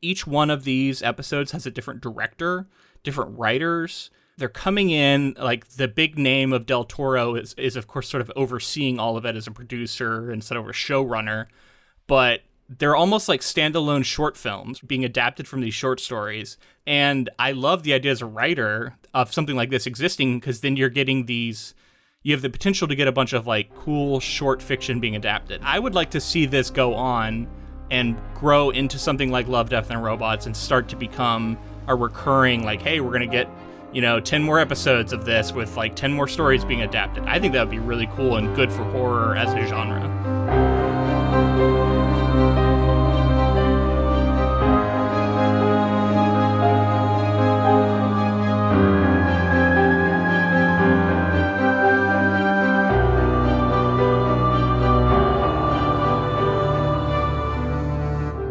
Each one of these episodes has a different director, different writers. They're coming in, like, the big name of Del Toro is of course sort of overseeing all of it as a producer instead of a showrunner, but they're almost like standalone short films being adapted from these short stories. And I love the idea as a writer of something like this existing, because then you're getting you have the potential to get a bunch of like cool short fiction being adapted. I would like to see this go on and grow into something like Love, Death, and Robots and start to become a recurring, like, hey, we're going to get, 10 more episodes of this with like 10 more stories being adapted. I think that would be really cool and good for horror as a genre.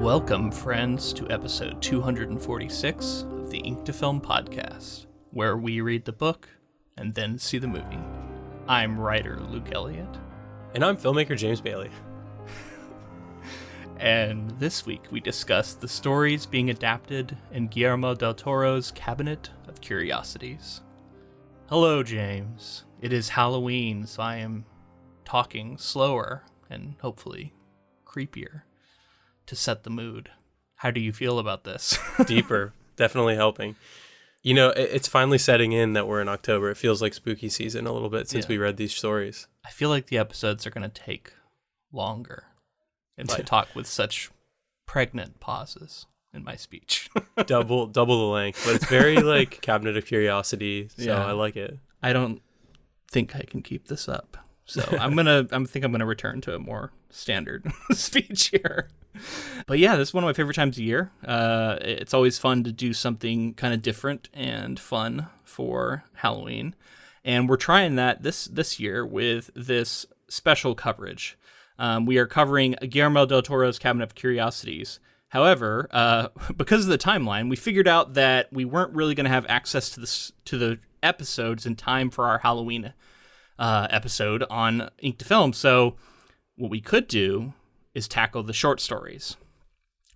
Welcome, friends, to episode 246 of the Ink to Film podcast, where we read the book and then see the movie. I'm writer Luke Elliott. And I'm filmmaker James Bailey. And this week we discuss the stories being adapted in Guillermo Del Toro's Cabinet of Curiosities. Hello, James. It is Halloween, so I am talking slower and hopefully creepier to set the mood. How do you feel about this? Deeper. Definitely helping. It's finally setting in that we're in October. It feels like spooky season a little bit since we read these stories. I feel like the episodes are going to take longer and to talk with such pregnant pauses in my speech. double the length, but it's very like Cabinet of Curiosity, so I like it. I don't think I can keep this up. So I think I'm gonna return to a more standard speech here. But yeah, this is one of my favorite times of year. It's always fun to do something kind of different and fun for Halloween. And we're trying that this year with this special coverage. We are covering Guillermo Del Toro's Cabinet of Curiosities. However, because of the timeline, we figured out that we weren't really going to have access to the episodes in time for our Halloween episode on Ink to Film. So what we could do is tackle the short stories.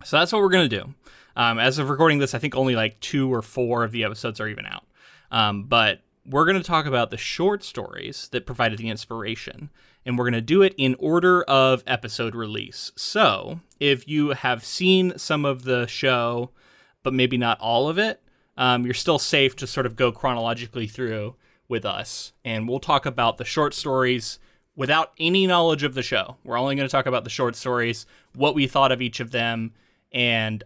So that's what we're going to do. As of recording this, I think only like 2 or 4 of the episodes are even out. But we're going to talk about the short stories that provided the inspiration, and we're going to do it in order of episode release. So if you have seen some of the show, but maybe not all of it, you're still safe to sort of go chronologically through with us, and we'll talk about the short stories without any knowledge of the show. We're only going to talk about the short stories, what we thought of each of them, and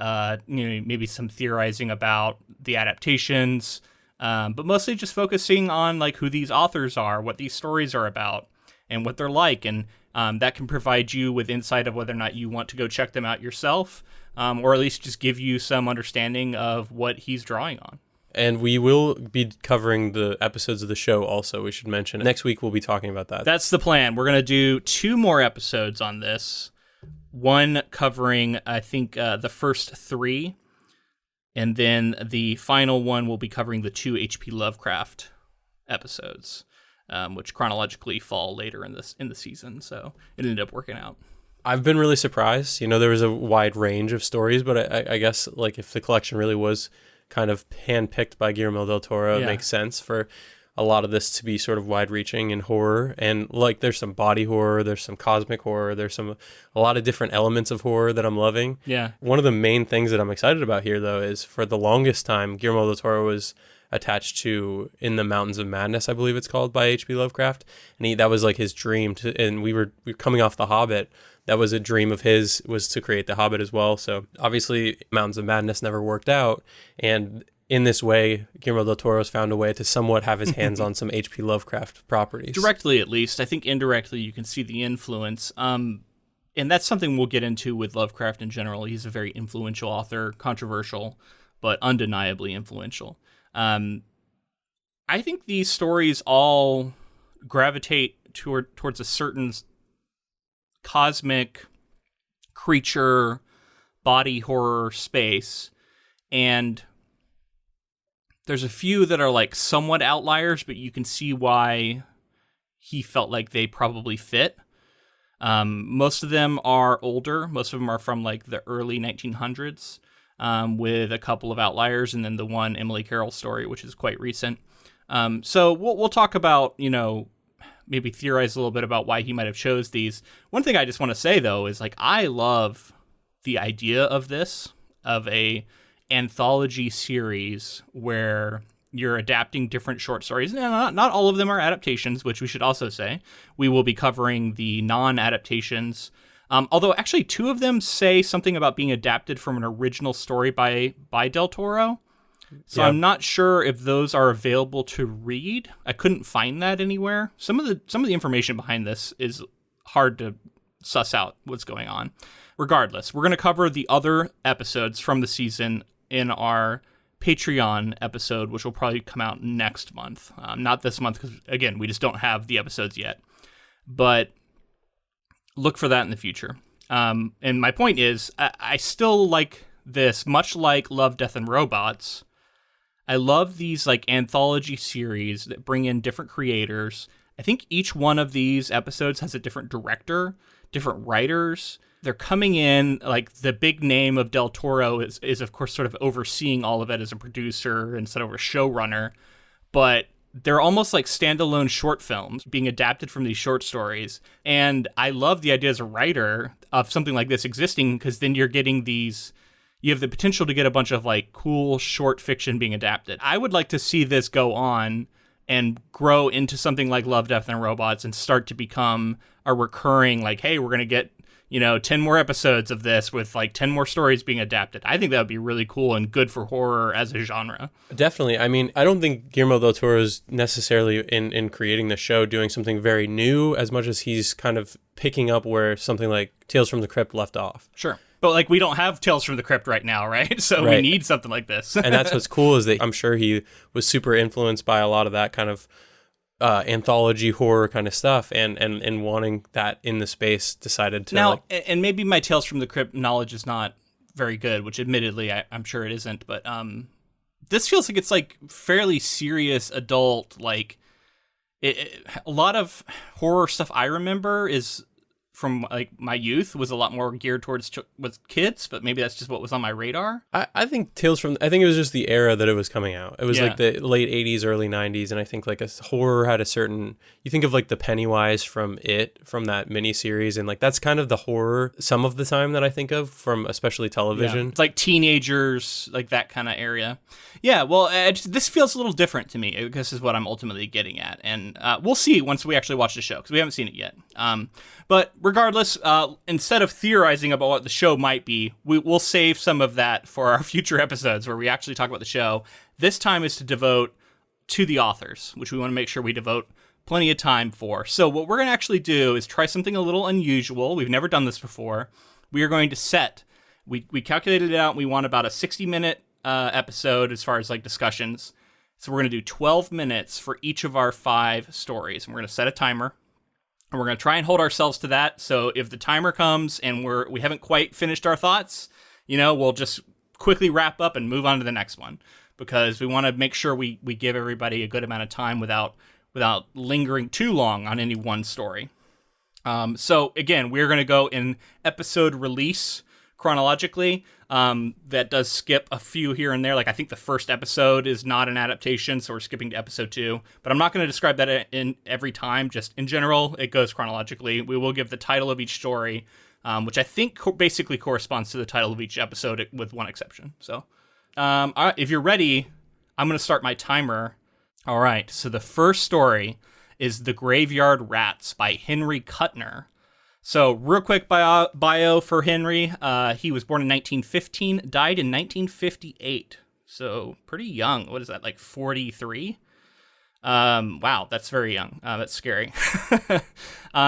maybe some theorizing about the adaptations, but mostly just focusing on like who these authors are, what these stories are about, and what they're like, and that can provide you with insight of whether or not you want to go check them out yourself, or at least just give you some understanding of what he's drawing on. And we will be covering the episodes of the show also, we should mention. Next week, we'll be talking about that. That's the plan. We're going to do 2 more episodes on this. One covering, I think, the first 3. And then the final one will be covering the 2 H.P. Lovecraft episodes, which chronologically fall later in the season. So it ended up working out. I've been really surprised. There was a wide range of stories, but I guess like if the collection really was kind of handpicked by Guillermo del Toro, it makes sense for a lot of this to be sort of wide-reaching in horror. And like there's some body horror, there's some cosmic horror, there's a lot of different elements of horror that I'm loving. Yeah. One of the main things that I'm excited about here, though, is for the longest time, Guillermo del Toro was attached to In the Mountains of Madness, I believe it's called, by H.P. Lovecraft. And that was like his dream. And we were coming off The Hobbit. That was a dream of his, was to create The Hobbit as well. So obviously Mountains of Madness never worked out. And in this way, Guillermo del Toro's found a way to somewhat have his hands on some H.P. Lovecraft properties. Directly, at least. I think indirectly you can see the influence. And that's something we'll get into with Lovecraft in general. He's a very influential author, controversial, but undeniably influential. I think these stories all gravitate towards a certain cosmic creature body horror space, and there's a few that are like somewhat outliers, but you can see why he felt like they probably fit. Most of them are older. Most of them are from like the early 1900s. with a couple of outliers, and then the one Emily Carroll story, which is quite recent. So we'll talk about, maybe theorize a little bit about why he might have chose these. One thing I just want to say, though, is like I love the idea of this, of a anthology series where you're adapting different short stories. Now, not all of them are adaptations, which we should also say. We will be covering the non-adaptations. Although actually 2 of them say something about being adapted from an original story by Del Toro. So I'm not sure if those are available to read. I couldn't find that anywhere. Some of the information behind this is hard to suss out what's going on. Regardless, we're going to cover the other episodes from the season in our Patreon episode, which will probably come out next month. Not this month, because, again, we just don't have the episodes yet. But look for that in the future. And my point is, I still like this, much like Love, Death, and Robots. I love these like anthology series that bring in different creators. I think each one of these episodes has a different director, different writers. They're coming in, like the big name of Del Toro is of course sort of overseeing all of it as a producer instead of a showrunner, but they're almost like standalone short films being adapted from these short stories. And I love the idea as a writer of something like this existing, because then you're getting you have the potential to get a bunch of like cool short fiction being adapted. I would like to see this go on and grow into something like Love, Death, and Robots and start to become a recurring, like, hey, we're going to get, 10 more episodes of this with like 10 more stories being adapted. I think that would be really cool and good for horror as a genre. Definitely. I mean, I don't think Guillermo Del Toro is necessarily in creating the show doing something very new as much as he's kind of picking up where something like Tales from the Crypt left off. Sure. But like we don't have Tales from the Crypt right now, right? So Right. we need something like this. And that's what's cool is that I'm sure he was super influenced by a lot of that kind of anthology horror kind of stuff, and wanting that in the space decided to now. And maybe my Tales from the Crypt knowledge is not very good, which admittedly I'm sure it isn't. But this feels like it's like fairly serious adult. Like a lot of horror stuff I remember is from like my youth was a lot more geared towards with kids, but maybe that's just what was on my radar. I think I think it was just the era that it was coming out. It was Yeah. like the late 80s, early 90s, and I think like a horror had a certain, you think of like the Pennywise from that miniseries, and like that's kind of the horror some of the time that I think of from especially television. Yeah. It's like teenagers, like that kind of area. Yeah, well, this feels a little different to me. This is what I'm ultimately getting at, and we'll see once we actually watch the show, because we haven't seen it yet. But regardless, instead of theorizing about what the show might be, we'll save some of that for our future episodes where we actually talk about the show. This time is to devote to the authors, which we want to make sure we devote plenty of time for. So what we're going to actually do is try something a little unusual. We've never done this before. We are going to set, we calculated it out, and we want about a 60-minute episode as far as like discussions. So we're going to do 12 minutes for each of our 5 stories, and we're going to set a timer. And we're going to try and hold ourselves to that. So if the timer comes and we haven't quite finished our thoughts, we'll just quickly wrap up and move on to the next one, because we want to make sure we give everybody a good amount of time without lingering too long on any one story. So again, we're going to go in episode release chronologically. That does skip a few here and there. Like I think the first episode is not an adaptation, so we're skipping to episode 2. But I'm not going to describe that in every time. Just in general, it goes chronologically. We will give the title of each story, which I think basically corresponds to the title of each episode, with one exception. So, all right, if you're ready, I'm going to start my timer. All right. So the first story is The Graveyard Rats by Henry Kuttner. So, real quick bio for Henry. He was born in 1915, died in 1958. So, pretty young. What is that, like 43? Wow, that's very young. That's scary.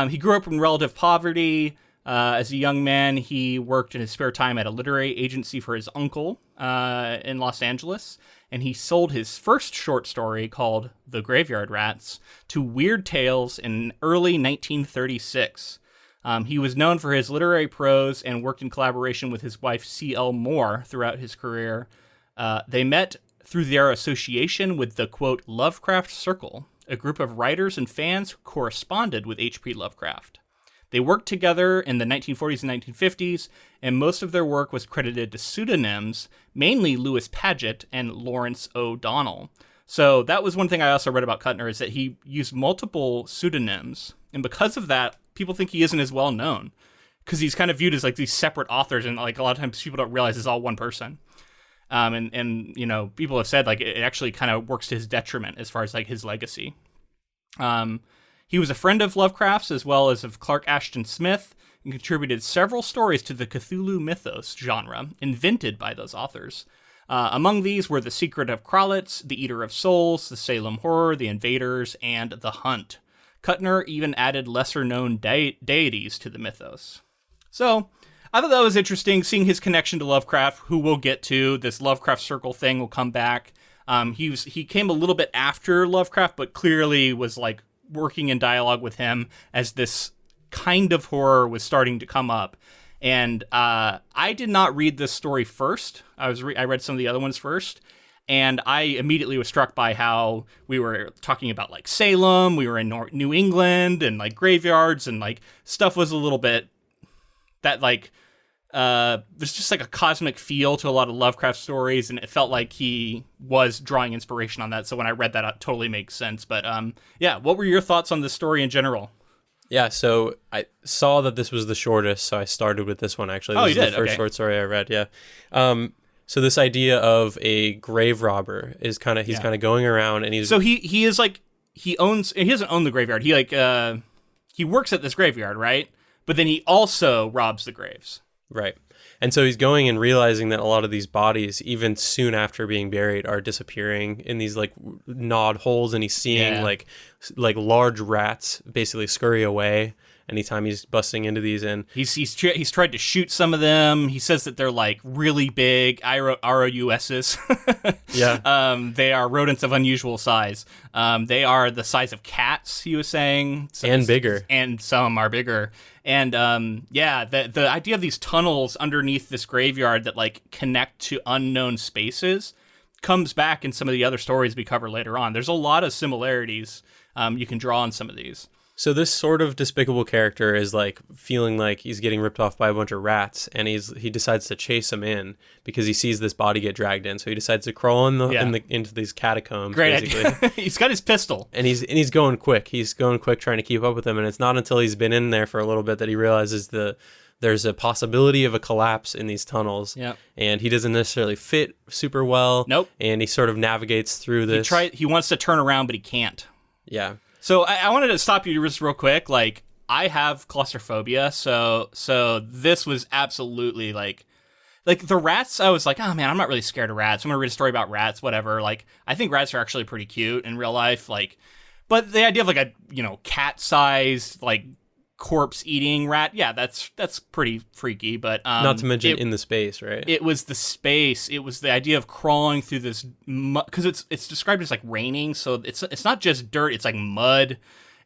He grew up in relative poverty. As a young man, he worked in his spare time at a literary agency for his uncle in Los Angeles. And he sold his first short story, called The Graveyard Rats, to Weird Tales in early 1936. He was known for his literary prose and worked in collaboration with his wife, C.L. Moore, throughout his career. They met through their association with the, quote, Lovecraft Circle, a group of writers and fans who corresponded with H.P. Lovecraft. They worked together in the 1940s and 1950s, and most of their work was credited to pseudonyms, mainly Louis Paget and Lawrence O'Donnell. So that was one thing I also read about Kuttner, is that he used multiple pseudonyms, and because of that, people think he isn't as well known, because he's kind of viewed as like these separate authors, and like a lot of times people don't realize it's all one person. And you know, people have said like it actually kind of works to his detriment as far as like his legacy. He was a friend of Lovecraft's as well as of Clark Ashton Smith, and contributed several stories to the Cthulhu mythos genre invented by those authors. Among these were The Secret of Kralitz, The Eater of Souls, The Salem Horror, The Invaders, and The Hunt. Kuttner even added lesser-known deities to the mythos. So, I thought that was interesting, seeing his connection to Lovecraft, who we'll get to. This Lovecraft Circle thing will come back. He came a little bit after Lovecraft, but clearly was like working in dialogue with him as this kind of horror was starting to come up. And I did not read this story first. I read some of the other ones first, and I immediately was struck by how we were talking about like Salem, we were in New England, and like graveyards, and like stuff was a little bit that like there's just like a cosmic feel to a lot of Lovecraft stories, and it felt like he was drawing inspiration on that. So when I read that, it totally makes sense. But yeah, what were your thoughts on the story in general? Yeah, so I saw that this was the shortest, so I started with this one, actually. Oh, this you is did? the first Okay. short story I read, yeah. So this idea of a grave robber is kind of, he's kind of going around, and he's... So he is like, he doesn't own the graveyard. He like, he works at this graveyard, right? But then he also robs the graves. Right. And so he's going and realizing that a lot of these bodies, even soon after being buried, are disappearing in these like gnawed holes, and he's seeing like large rats basically scurry away anytime he's busting into these. And he's tried to shoot some of them. He says that they're like really big ROUSs. yeah. They are rodents of unusual size. They are the size of cats, he was saying, and bigger. And some are bigger. And the idea of these tunnels underneath this graveyard that like connect to unknown spaces comes back in some of the other stories we cover later on. There's a lot of similarities you can draw on some of these. So this sort of despicable character is like feeling like he's getting ripped off by a bunch of rats, and he decides to chase them in because he sees this body get dragged in. So he decides to crawl into these catacombs. Great basically. idea. He's got his pistol, and he's going quick. He's going quick, trying to keep up with them. And it's not until he's been in there for a little bit that he realizes there's a possibility of a collapse in these tunnels. Yeah. And he doesn't necessarily fit super well. Nope. And he sort of navigates through this. He wants to turn around, but he can't. Yeah. So I wanted to stop you just real quick. Like, I have claustrophobia, so this was absolutely like the rats. I was like, oh man, I'm not really scared of rats. I'm gonna read a story about rats, whatever. Like, I think rats are actually pretty cute in real life. Like, but the idea of like a cat-sized like corpse-eating rat, yeah, that's pretty freaky. But not to mention in the space, right? It was the space. It was the idea of crawling through this because it's described as like raining, so it's not just dirt. It's like mud,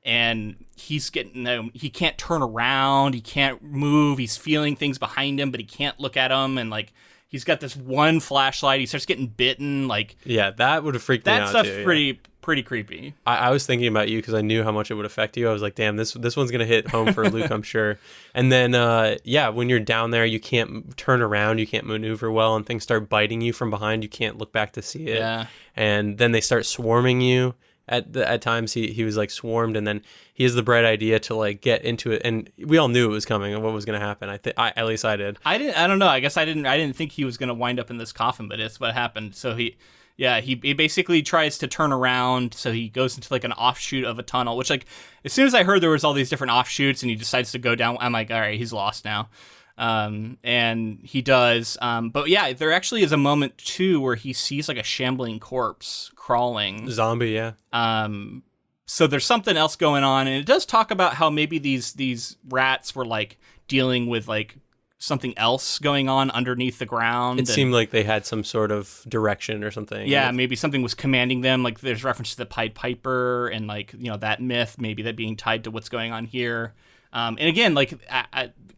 and he's getting he can't turn around, he can't move. He's feeling things behind him, but he can't look at them, and like he's got this one flashlight. He starts getting bitten. Like yeah, that would have freaked me out. That stuff's too, pretty creepy. I was thinking about you because I knew how much it would affect you. I was like, damn, this one's gonna hit home for Luke, I'm sure. And then when you're down there, you can't turn around, you can't maneuver well, and things start biting you from behind. You can't look back to see it. Yeah. And then they start swarming you. At times he was like swarmed, and then he has the bright idea to like get into it, and we all knew it was coming and what was going to happen. At least I did. I don't know. I guess I didn't think he was going to wind up in this coffin, but it's what happened. So he basically tries to turn around. So he goes into like an offshoot of a tunnel, which like as soon as I heard there was all these different offshoots, and he decides to go down, I'm like, all right, he's lost now. And he does. But yeah, there actually is a moment too where he sees like a shambling corpse crawling. Zombie, yeah. So there's something else going on, and it does talk about how maybe these rats were like dealing with like something else going on underneath the ground. It seemed like they had some sort of direction or something. Yeah, maybe something was commanding them. Like there's reference to the Pied Piper and like, that myth, maybe that being tied to what's going on here. And again, like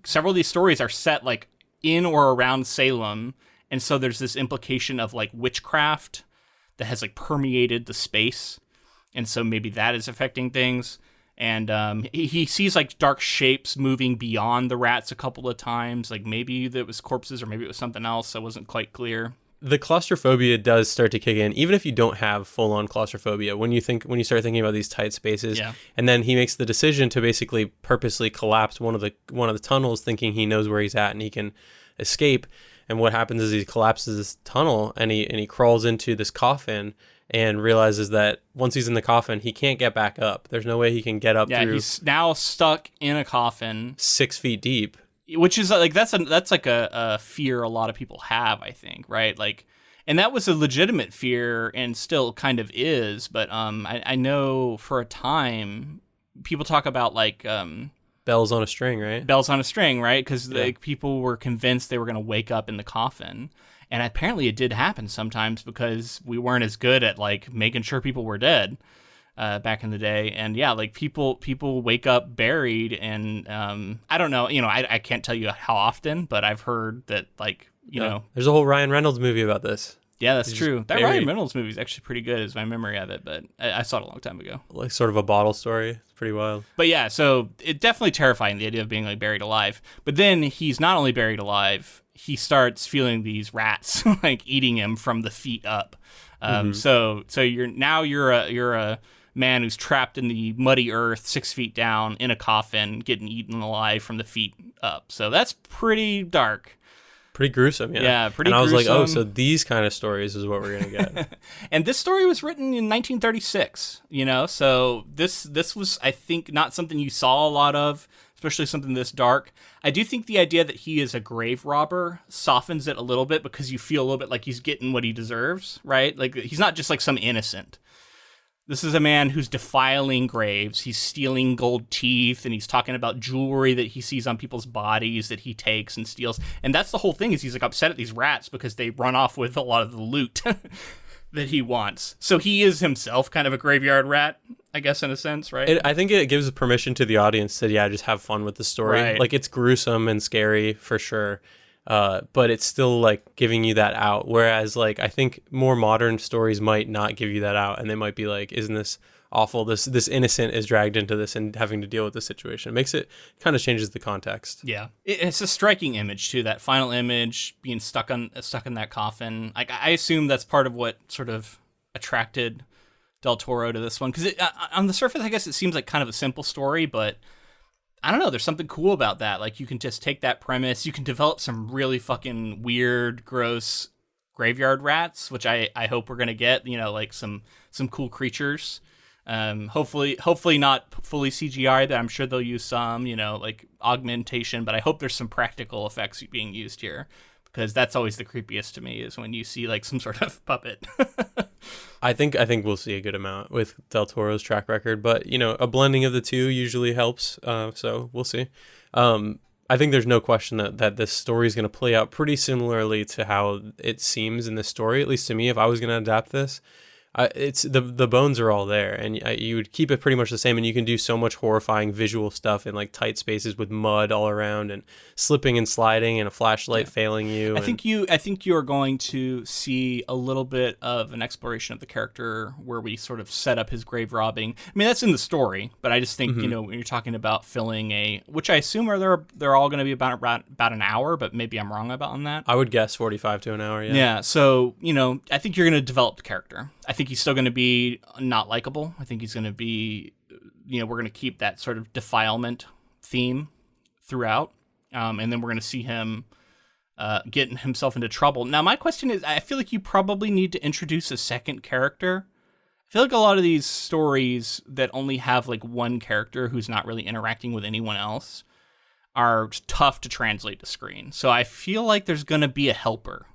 several of these stories are set like in or around Salem. And so there's this implication of like witchcraft that has like permeated the space. And so maybe that is affecting things. And he sees like dark shapes moving beyond the rats a couple of times. Like maybe that was corpses or maybe it was something else. I wasn't quite clear. The claustrophobia does start to kick in, even if you don't have full-on claustrophobia. When you start thinking about these tight spaces, and then he makes the decision to basically purposely collapse one of the tunnels, thinking he knows where he's at and he can escape. And what happens is he collapses this tunnel and he crawls into this coffin and realizes that once he's in the coffin, he can't get back up. There's no way he can get up through. Yeah, he's now stuck in a coffin 6 feet deep. Which is like that's like a fear a lot of people have, I think, right? Like, and that was a legitimate fear and still kind of is. But I know for a time people talk about like bells on a string, right? Bells on a string, right? Because like people were convinced they were going to wake up in the coffin, and apparently it did happen sometimes because we weren't as good at like making sure people were dead. Back in the day, and like people wake up buried, and I don't know, I can't tell you how often, but I've heard that like you know, there's a whole Ryan Reynolds movie about this. Yeah, that's true. That Ryan Reynolds movie is actually pretty good, is my memory of it, but I saw it a long time ago. Like sort of a bottle story. It's pretty wild. But yeah, so it definitely terrifying, the idea of being like buried alive. But then he's not only buried alive, he starts feeling these rats like eating him from the feet up. So you're a man who's trapped in the muddy earth 6 feet down in a coffin getting eaten alive from the feet up. So that's pretty dark. Pretty gruesome, yeah. Yeah, pretty gruesome. And I was gruesome. like, oh, so these kind of stories is what we're going to get. And this story was written in 1936, so this was, I think, not something you saw a lot of, especially something this dark. I do think the idea that he is a grave robber softens it a little bit because you feel a little bit like he's getting what he deserves, right? Like, he's not just like some innocent. This is a man who's defiling graves. He's stealing gold teeth, and he's talking about jewelry that he sees on people's bodies that he takes and steals. And that's the whole thing, is he's like upset at these rats because they run off with a lot of the loot that he wants. So he is himself kind of a graveyard rat, I guess, in a sense, right? I think it gives permission to the audience to, just have fun with the story. Right. Like, it's gruesome and scary for sure. But it's still like giving you that out. Whereas like, I think more modern stories might not give you that out, and they might be like, isn't this awful? This innocent is dragged into this and having to deal with the situation. It makes it kind of changes the context. Yeah. It's a striking image too, that final image being stuck in that coffin. Like, I assume that's part of what sort of attracted Del Toro to this one. Cause on the surface, I guess it seems like kind of a simple story, but I don't know, there's something cool about that. Like, you can just take that premise, you can develop some really fucking weird, gross graveyard rats, which I hope we're going to get, like some cool creatures. Hopefully not fully CGI, but I'm sure they'll use some, like augmentation, but I hope there's some practical effects being used here, because that's always the creepiest to me, is when you see like some sort of puppet. I think we'll see a good amount with Del Toro's track record, but a blending of the two usually helps. So we'll see. I think there's no question that this story is going to play out pretty similarly to how it seems in this story, at least to me. If I was going to adapt this, it's the bones are all there, and you would keep it pretty much the same, and you can do so much horrifying visual stuff in like tight spaces with mud all around and slipping and sliding and a flashlight failing you. I think you are going to see a little bit of an exploration of the character where we sort of set up his grave robbing. I mean, that's in the story, but I just think when you're talking about filling which I assume they're all going to be about an hour, but maybe I'm wrong on that. I would guess 45 to an hour. Yeah. So I think you're going to develop the character. I think he's still going to be not likable. I think he's going to be, we're going to keep that sort of defilement theme throughout. And then we're going to see him getting himself into trouble. Now, my question is, I feel like you probably need to introduce a second character. I feel like a lot of these stories that only have like one character who's not really interacting with anyone else are tough to translate to screen. So I feel like there's going to be a helper.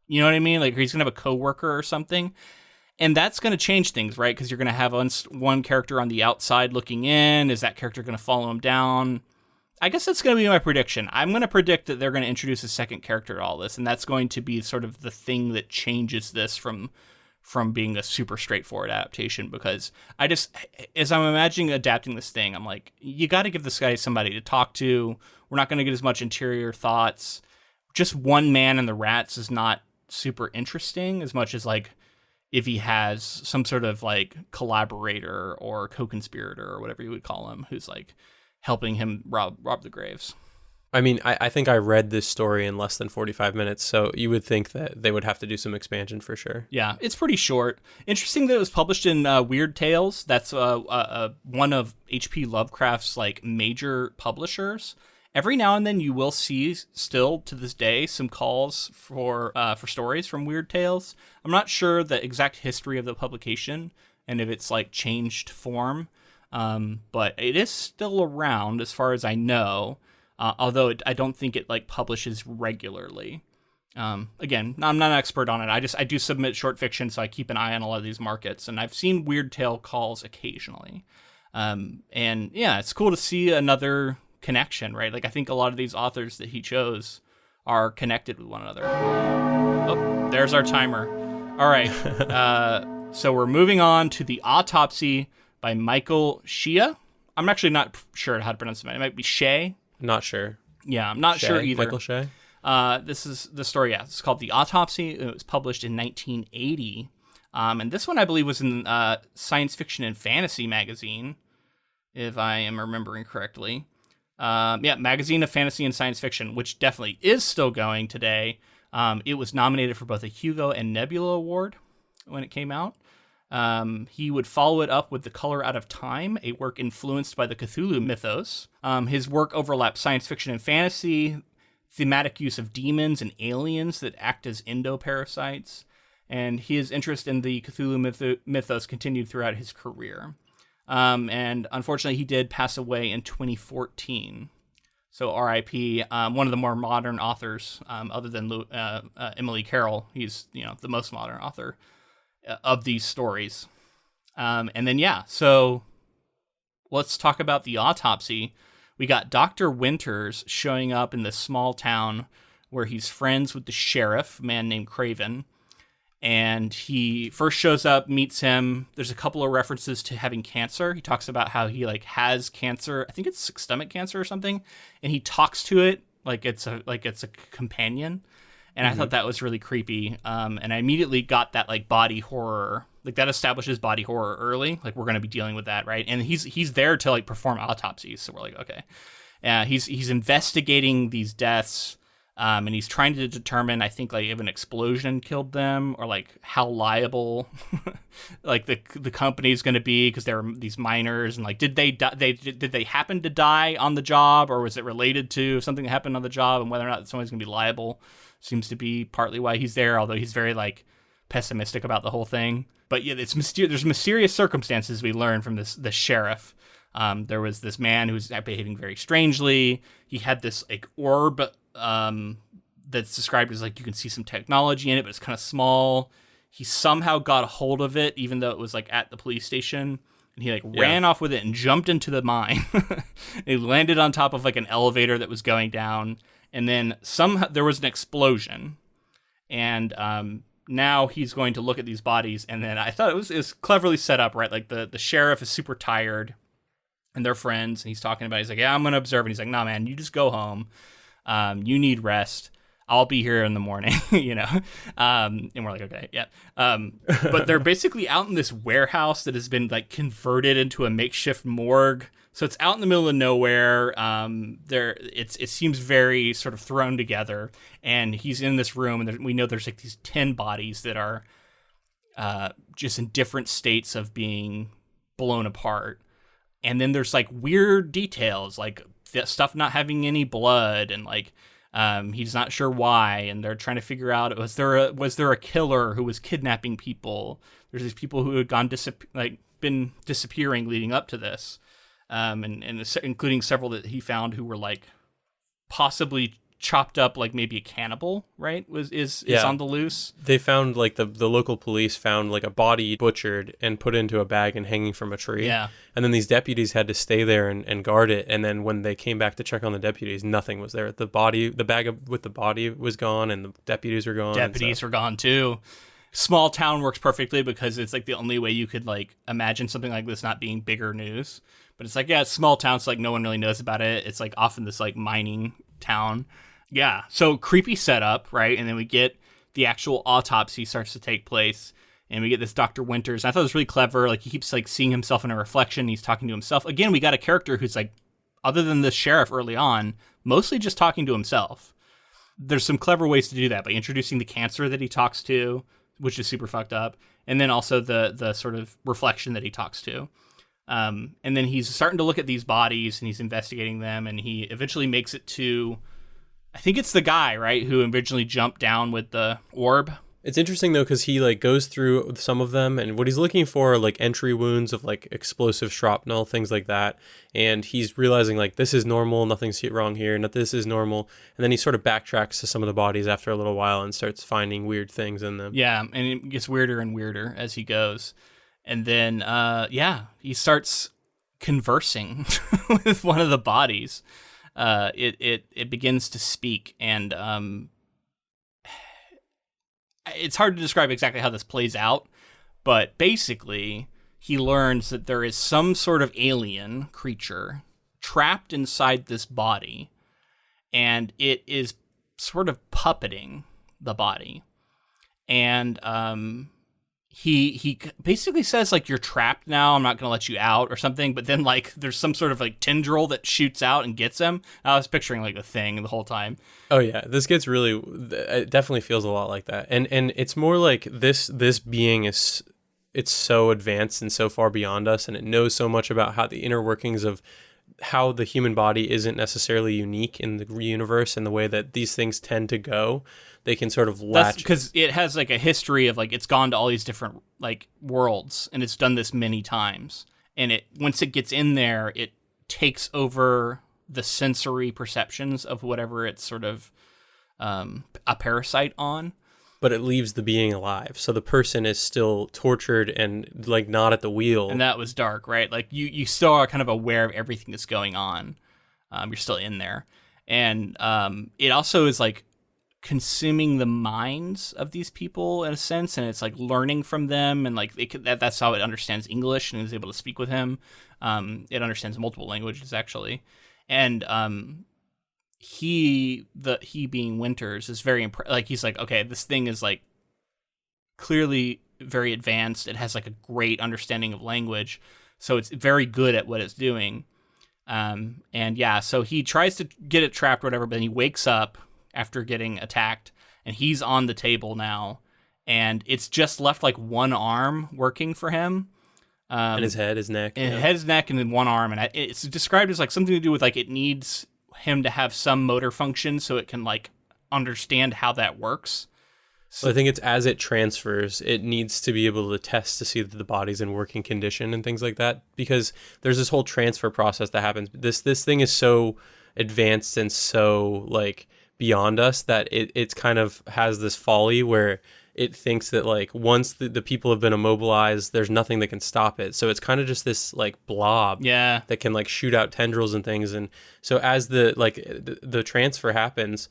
You know what I mean? Like, he's going to have a coworker or something. And that's going to change things, right? Because you're going to have one character on the outside looking in. Is that character going to follow him down? I guess that's going to be my prediction. I'm going to predict that they're going to introduce a second character to all this, and that's going to be sort of the thing that changes this from being a super straightforward adaptation. Because as I'm imagining adapting this thing, I'm like, you got to give this guy somebody to talk to. We're not going to get as much interior thoughts. Just one man and the rats is not super interesting as much as like, if he has some sort of like collaborator or co-conspirator or whatever you would call him, who's like helping him rob the graves. I mean, I think I read this story in less than 45 minutes, so you would think that they would have to do some expansion for sure. Yeah, it's pretty short. Interesting that it was published in Weird Tales. That's one of H.P. Lovecraft's like major publishers. Every now and then you will see, still to this day, some calls for stories from Weird Tales. I'm not sure the exact history of the publication and if it's like changed form, but it is still around as far as I know. Although I don't think it like publishes regularly. Again, I'm not an expert on it. I do submit short fiction, so I keep an eye on a lot of these markets, and I've seen Weird Tale calls occasionally. And yeah, it's cool to see another connection, right? Like I think a lot of these authors that he chose are connected with one another. Oh, there's our timer. All right. So we're moving on to The Autopsy by Michael Shea. I'm actually not sure how to pronounce it. It might be Shea. Not sure. Yeah, I'm not Shea? sure either. Michael Shea? This is the story. Yeah, it's called The Autopsy. It was published in 1980. And this one, I believe, was in Science Fiction and Fantasy magazine, if I am remembering correctly. Yeah, Magazine of Fantasy and Science Fiction, which definitely is still going today. It was nominated for both a Hugo and Nebula Award when it came out. He would follow it up with The Color Out of Time, a work influenced by the Cthulhu mythos. His work overlaps science fiction and fantasy, thematic use of demons and aliens that act as endoparasites, and his interest in the Cthulhu mythos continued throughout his career. And unfortunately, he did pass away in 2014. So R.I.P. One of the more modern authors, other than Emily Carroll. He's the most modern author of these stories. And then, yeah, so let's talk about The Autopsy. We got Dr. Winters showing up in this small town where he's friends with the sheriff, a man named Craven. And he first shows up, meets him. There's a couple of references to having cancer. He talks about how he like has cancer. I think it's stomach cancer or something. And he talks to it like it's a companion. And I thought that was really creepy. And I immediately got that like body horror, like that establishes body horror early. Like we're going to be dealing with that, right? And he's there to like perform autopsies. So we're like, okay. He's investigating these deaths. And he's trying to determine, I think, like if an explosion killed them or like how liable like the company is going to be because they're these miners, and like did they happen to die on the job, or was it related to something that happened on the job, and whether or not someone's going to be liable seems to be partly why he's there, although he's very like pessimistic about the whole thing. But yeah, there's mysterious circumstances we learn from the sheriff. There was this man who was behaving very strangely. He had this like orb that's described as like you can see some technology in it, but it's kind of small. He somehow got a hold of it, even though it was like at the police station, and he like ran off with it and jumped into the mine. He landed on top of like an elevator that was going down, and then somehow there was an explosion, and now he's going to look at these bodies. And then I thought it was cleverly set up, right? Like the sheriff is super tired and they're friends, and he's talking about, he's like, yeah, I'm going to observe. And he's like, nah, man, you just go home. You need rest. I'll be here in the morning, and we're like, okay, yeah. But they're basically out in this warehouse that has been like converted into a makeshift morgue. So it's out in the middle of nowhere. It seems very sort of thrown together, and he's in this room, and we know there's like these 10 bodies that are just in different states of being blown apart. And then there's like weird details, like stuff not having any blood, and like he's not sure why, and they're trying to figure out, was there a killer who was kidnapping people? There's these people who had been disappearing leading up to this, and including several that he found who were like possibly chopped up, like maybe a cannibal, right? Is on the loose. They found like the local police found like a body butchered and put into a bag and hanging from a tree. Yeah. And then these deputies had to stay there and guard it. And then when they came back to check on the deputies, nothing was there. The bag with the body was gone, and the deputies were gone. Deputies were gone too. Small town works perfectly because it's like the only way you could like imagine something like this not being bigger news. But it's like, yeah, it's small town, so like no one really knows about it. It's like often this like mining town. Yeah, so creepy setup, right? And then we get the actual autopsy starts to take place. And we get this Dr. Winters. I thought it was really clever. Like, he keeps like seeing himself in a reflection. He's talking to himself. Again, we got a character who's like, other than the sheriff early on, mostly just talking to himself. There's some clever ways to do that by introducing the cancer that he talks to, which is super fucked up. And then also the sort of reflection that he talks to. And then he's starting to look at these bodies and he's investigating them. And he eventually makes it to, I think it's the guy, right, who originally jumped down with the orb. It's interesting, though, because he, like, goes through some of them, and what he's looking for are, like, entry wounds of, like, explosive shrapnel, things like that, and he's realizing, like, this is normal, nothing's wrong here, and that this is normal, and then he sort of backtracks to some of the bodies after a little while and starts finding weird things in them. Yeah, and it gets weirder and weirder as he goes. And then, he starts conversing with one of the bodies. It begins to speak, and it's hard to describe exactly how this plays out, but basically he learns that there is some sort of alien creature trapped inside this body, and it is sort of puppeting the body. And he basically says, like, you're trapped now, I'm not going to let you out or something, but then, like, there's some sort of, like, tendril that shoots out and gets him. I was picturing, like, the thing the whole time. Oh, yeah, this gets really, it definitely feels a lot like that. And it's more like this being is, it's so advanced and so far beyond us, and it knows so much about how the inner workings of how the human body isn't necessarily unique in the universe and the way that these things tend to go. They can sort of latch, because it has like a history of like, it's gone to all these different like worlds, and it's done this many times. And it, once it gets in there, it takes over the sensory perceptions of whatever it's sort of a parasite on. But it leaves the being alive. So the person is still tortured and like not at the wheel. And that was dark, right? Like you still are kind of aware of everything that's going on. You're still in there. And it also is like consuming the minds of these people in a sense, and it's like learning from them, and like that's how it understands English and is able to speak with him. It understands multiple languages actually, and he being Winters is very like, he's like, okay, this thing is like clearly very advanced. It has like a great understanding of language, so it's very good at what it's doing. And yeah, so he tries to get it trapped or whatever, but then he wakes up after getting attacked, and he's on the table now, and it's just left like one arm working for him, and his head, his neck, and his neck, and then one arm, and it's described as like something to do with like it needs him to have some motor function so it can like understand how that works. So I think it's as it transfers, it needs to be able to test to see that the body's in working condition and things like that, because there's this whole transfer process that happens. This thing is so advanced and so like beyond us that it's kind of has this folly where it thinks that like once the people have been immobilized, there's nothing that can stop it. So it's kind of just this like blob that can like shoot out tendrils and things. And so as the transfer happens,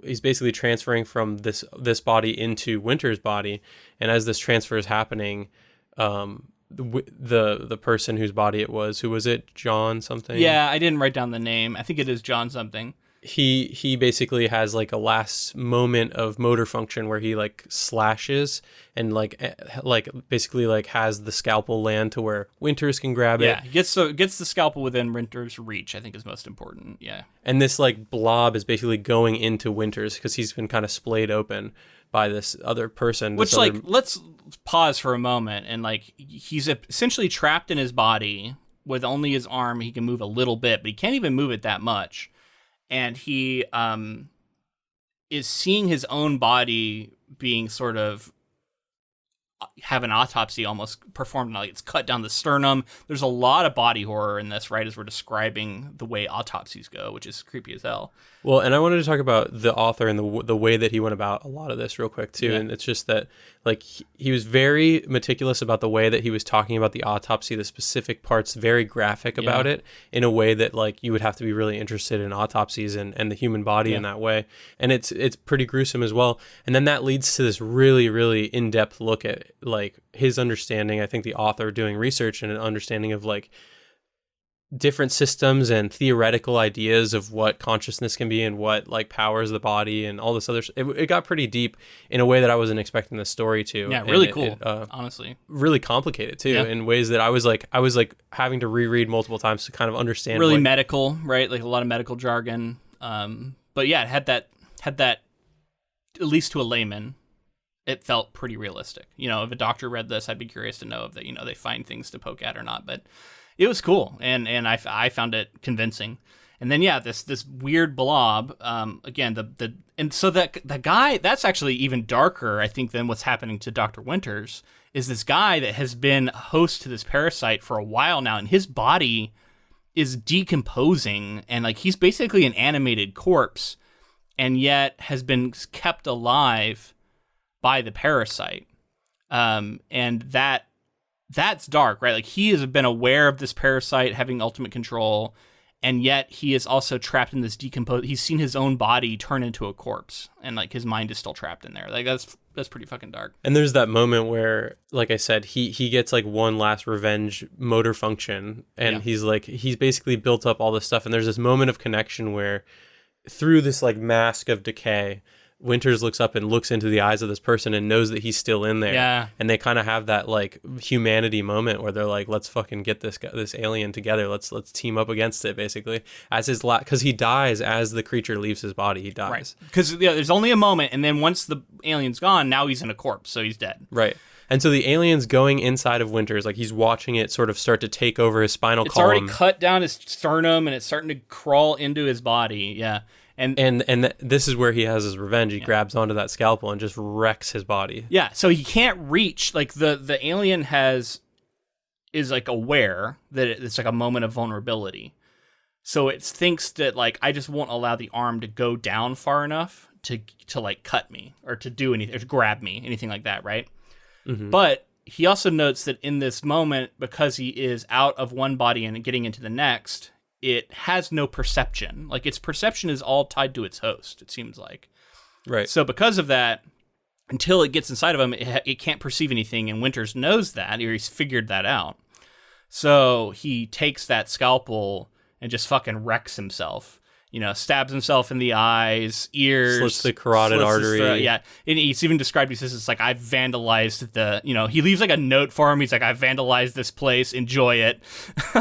he's basically transferring from this body into Winter's body. And as this transfer is happening, the person whose body it was, who was it? John something? Yeah, I didn't write down the name. I think it is John something. He basically has like a last moment of motor function where he like slashes and like basically like has the scalpel land to where Winters can grab it. Yeah, gets the scalpel within Winters' reach, I think is most important. Yeah. And this like blob is basically going into Winters because he's been kind of splayed open by this other person. Which like, let's pause for a moment, and like he's essentially trapped in his body with only his arm. He can move a little bit, but he can't even move it that much. And he is seeing his own body being sort of have an autopsy almost performed. Like it's cut down the sternum. There's a lot of body horror in this, right, as we're describing the way autopsies go, which is creepy as hell. Well, and I wanted to talk about the author and the way that he went about a lot of this real quick too. Yeah. And it's just that like he was very meticulous about the way that he was talking about the autopsy, the specific parts, very graphic about it in a way that like you would have to be really interested in autopsies and the human body in that way. And it's pretty gruesome as well. And then that leads to this really, really in-depth look at like his understanding, I think the author doing research and an understanding of like different systems and theoretical ideas of what consciousness can be and what like powers the body and all this other it got pretty deep in a way that I wasn't expecting the story to. Yeah, really cool. Honestly, really complicated too, in ways that I was like having to reread multiple times to kind of understand. Really medical, right? Like a lot of medical jargon. But yeah, it had that at least to a layman, it felt pretty realistic. You know, if a doctor read this, I'd be curious to know if that, you know, they find things to poke at or not. But it was cool, and I found it convincing. And then this weird blob. Again, so the guy that's actually even darker, I think, than what's happening to Dr. Winters is this guy that has been a host to this parasite for a while now, and his body is decomposing, and like he's basically an animated corpse, and yet has been kept alive by the parasite. And that's dark, right? Like he has been aware of this parasite having ultimate control, and yet he is also trapped in this he's seen his own body turn into a corpse, and like his mind is still trapped in there. Like that's pretty fucking dark. And there's that moment where, like I said, he gets like one last revenge motor function, and he's basically built up all this stuff, and there's this moment of connection where through this like mask of decay, Winters looks up and looks into the eyes of this person and knows that he's still in there. Yeah. And they kind of have that like humanity moment where they're like, let's fucking get this alien together. Let's team up against it, basically. As his because he dies as the creature leaves his body. He dies. Right. Because there's only a moment, and then once the alien's gone, now he's in a corpse, so he's dead. Right. And so the alien's going inside of Winters, like he's watching it sort of start to take over his spinal column. It's already cut down his sternum, and it's starting to crawl into his body. Yeah. And this is where he has his revenge. He grabs onto that scalpel and just wrecks his body. Yeah, so he can't reach, like the alien is like aware that it's like a moment of vulnerability. So it thinks that like I just won't allow the arm to go down far enough to like cut me or to do anything or to grab me, anything like that, right? Mm-hmm. But he also notes that in this moment, because he is out of one body and getting into the next, it has no perception. Like its perception is all tied to its host, it seems like. Right. So because of that, until it gets inside of him, it can't perceive anything, and Winters knows that, or he's figured that out. So he takes that scalpel and just fucking wrecks himself. You know, stabs himself in the eyes, ears. Slits the carotid artery. Yeah. And he's even described, he says, it's like, I've vandalized he leaves like a note for him. He's like, I've vandalized this place. Enjoy it.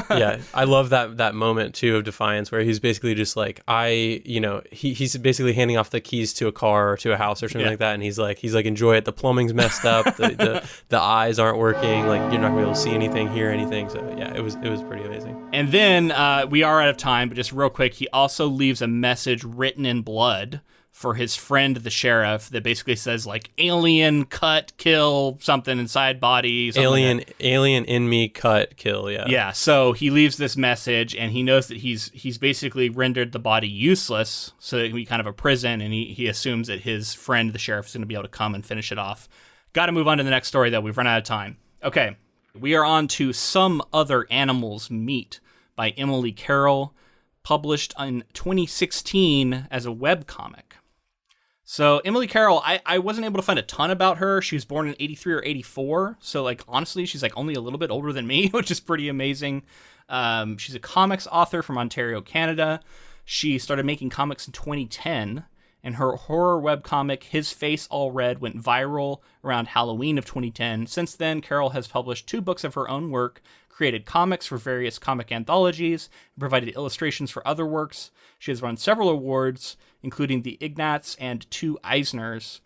Yeah. I love that moment, too, of Defiance, where he's basically just like, he's basically handing off the keys to a car or to a house or something like that. And he's like, enjoy it. The plumbing's messed up. the eyes aren't working. Like, you're not going to be able to see anything, hear anything. So, yeah, it was pretty amazing. And then we are out of time, but just real quick, he also leaves a message written in blood for his friend, the sheriff, that basically says, like, alien, cut, kill, something inside body. Alien in me, cut, kill, yeah. Yeah, so he leaves this message, and he knows that he's basically rendered the body useless, so it can be kind of a prison, and he assumes that his friend, the sheriff, is going to be able to come and finish it off. Got to move on to the next story, though. We've run out of time. Okay, we are on to Some Other Animals Meet by Emily Carroll, published in 2016 as a webcomic. So Emily Carroll, I wasn't able to find a ton about her. She was born in 83 or 84. So like, honestly, she's like only a little bit older than me, which is pretty amazing. She's a comics author from Ontario, Canada. She started making comics in 2010, and her horror webcomic, His Face All Red, went viral around Halloween of 2010. Since then, Carroll has published 2 books of her own work, created comics for various comic anthologies, and provided illustrations for other works. She has won several awards, including the Ignatz and 2 Eisners.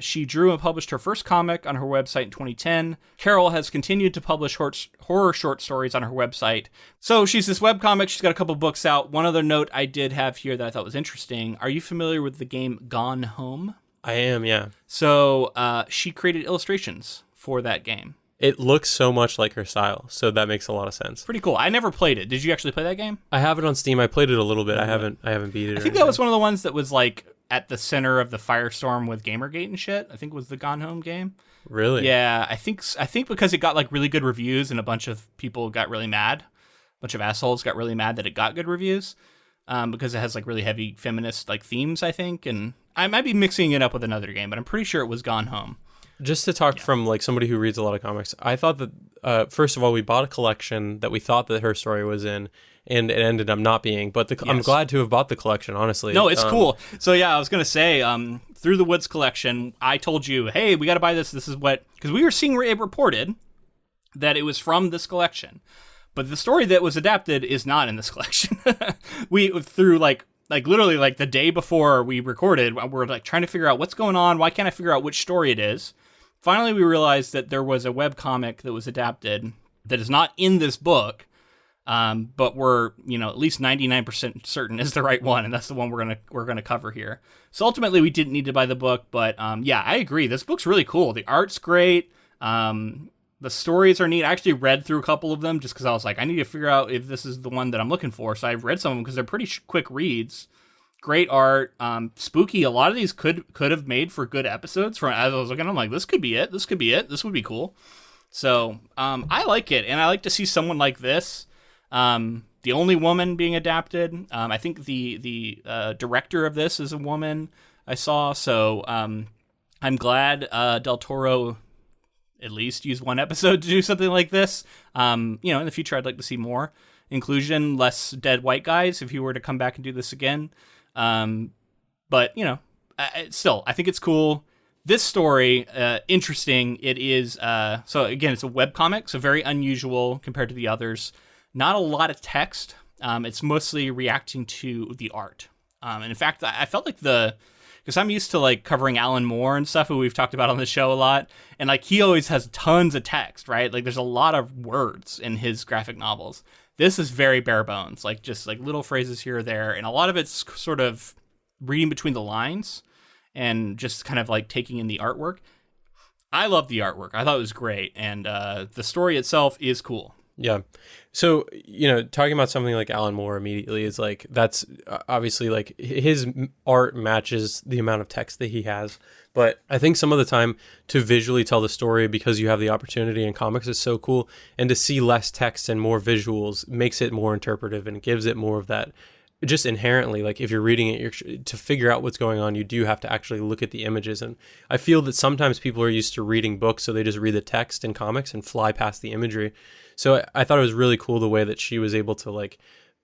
She drew and published her first comic on her website in 2010. Carroll has continued to publish horror short stories on her website. So she's this webcomic. She's got a couple books out. One other note I did have here that I thought was interesting. Are you familiar with the game Gone Home? I am, yeah. So she created illustrations for that game. It looks so much like her style, so that makes a lot of sense. Pretty cool. I never played it. Did you actually play that game? I have it on Steam. I played it a little bit. I haven't beat it. I think that was one of the ones that was like at the center of the firestorm with Gamergate and shit. I think it was the Gone Home game. Really? Yeah, I think because it got like really good reviews and a bunch of people got really mad. A bunch of assholes got really mad that it got good reviews. Because it has like really heavy feminist like themes, I think, and I might be mixing it up with another game, but I'm pretty sure it was Gone Home. Just to talk from like somebody who reads a lot of comics, I thought that first of all, we bought a collection that we thought that her story was in, and it ended up not being. But I'm glad to have bought the collection, honestly. No, it's cool. So yeah, I was gonna say, Through the Woods collection, I told you, hey, we got to buy this. This is what, because we were seeing it reported that it was from this collection, but the story that was adapted is not in this collection. We through like literally like the day before we recorded, we're like trying to figure out what's going on. Why can't I figure out which story it is? Finally, we realized that there was a webcomic that was adapted that is not in this book, but we're at least 99% certain is the right one, and that's the one we're gonna cover here. So ultimately, we didn't need to buy the book, but yeah, I agree. This book's really cool. The art's great. The stories are neat. I actually read through a couple of them just because I was like, I need to figure out if this is the one that I'm looking for. So I've read some of them because they're pretty quick reads. Great art, spooky. A lot of these could have made for good episodes. From as I was looking, I'm like, this could be it. This could be it. This would be cool. So I like it, and I like to see someone like this. The only woman being adapted. I think the director of this is a woman I saw. So I'm glad Del Toro at least used one episode to do something like this. In the future, I'd like to see more inclusion, less dead white guys if you were to come back and do this again. But still, I think it's cool. This story, interesting. It is, so again, it's a webcomic, so very unusual compared to the others. Not a lot of text. It's mostly reacting to the art. And in fact, I felt like because I'm used to like covering Alan Moore and stuff, who we've talked about on the show a lot. And like, he always has tons of text, right? Like there's a lot of words in his graphic novels. This is very bare bones, like just like little phrases here or there. And a lot of it's sort of reading between the lines and just kind of like taking in the artwork. I love the artwork. I thought it was great. And the story itself is cool. Yeah. So, talking about something like Alan Moore immediately is like, that's obviously like his art matches the amount of text that he has. But I think some of the time to visually tell the story, because you have the opportunity in comics, is so cool. And to see less text and more visuals makes it more interpretive and gives it more of that. Just inherently, like if you're reading it, to figure out what's going on, you do have to actually look at the images. And I feel that sometimes people are used to reading books, so they just read the text in comics and fly past the imagery. So I thought it was really cool the way that she was able to like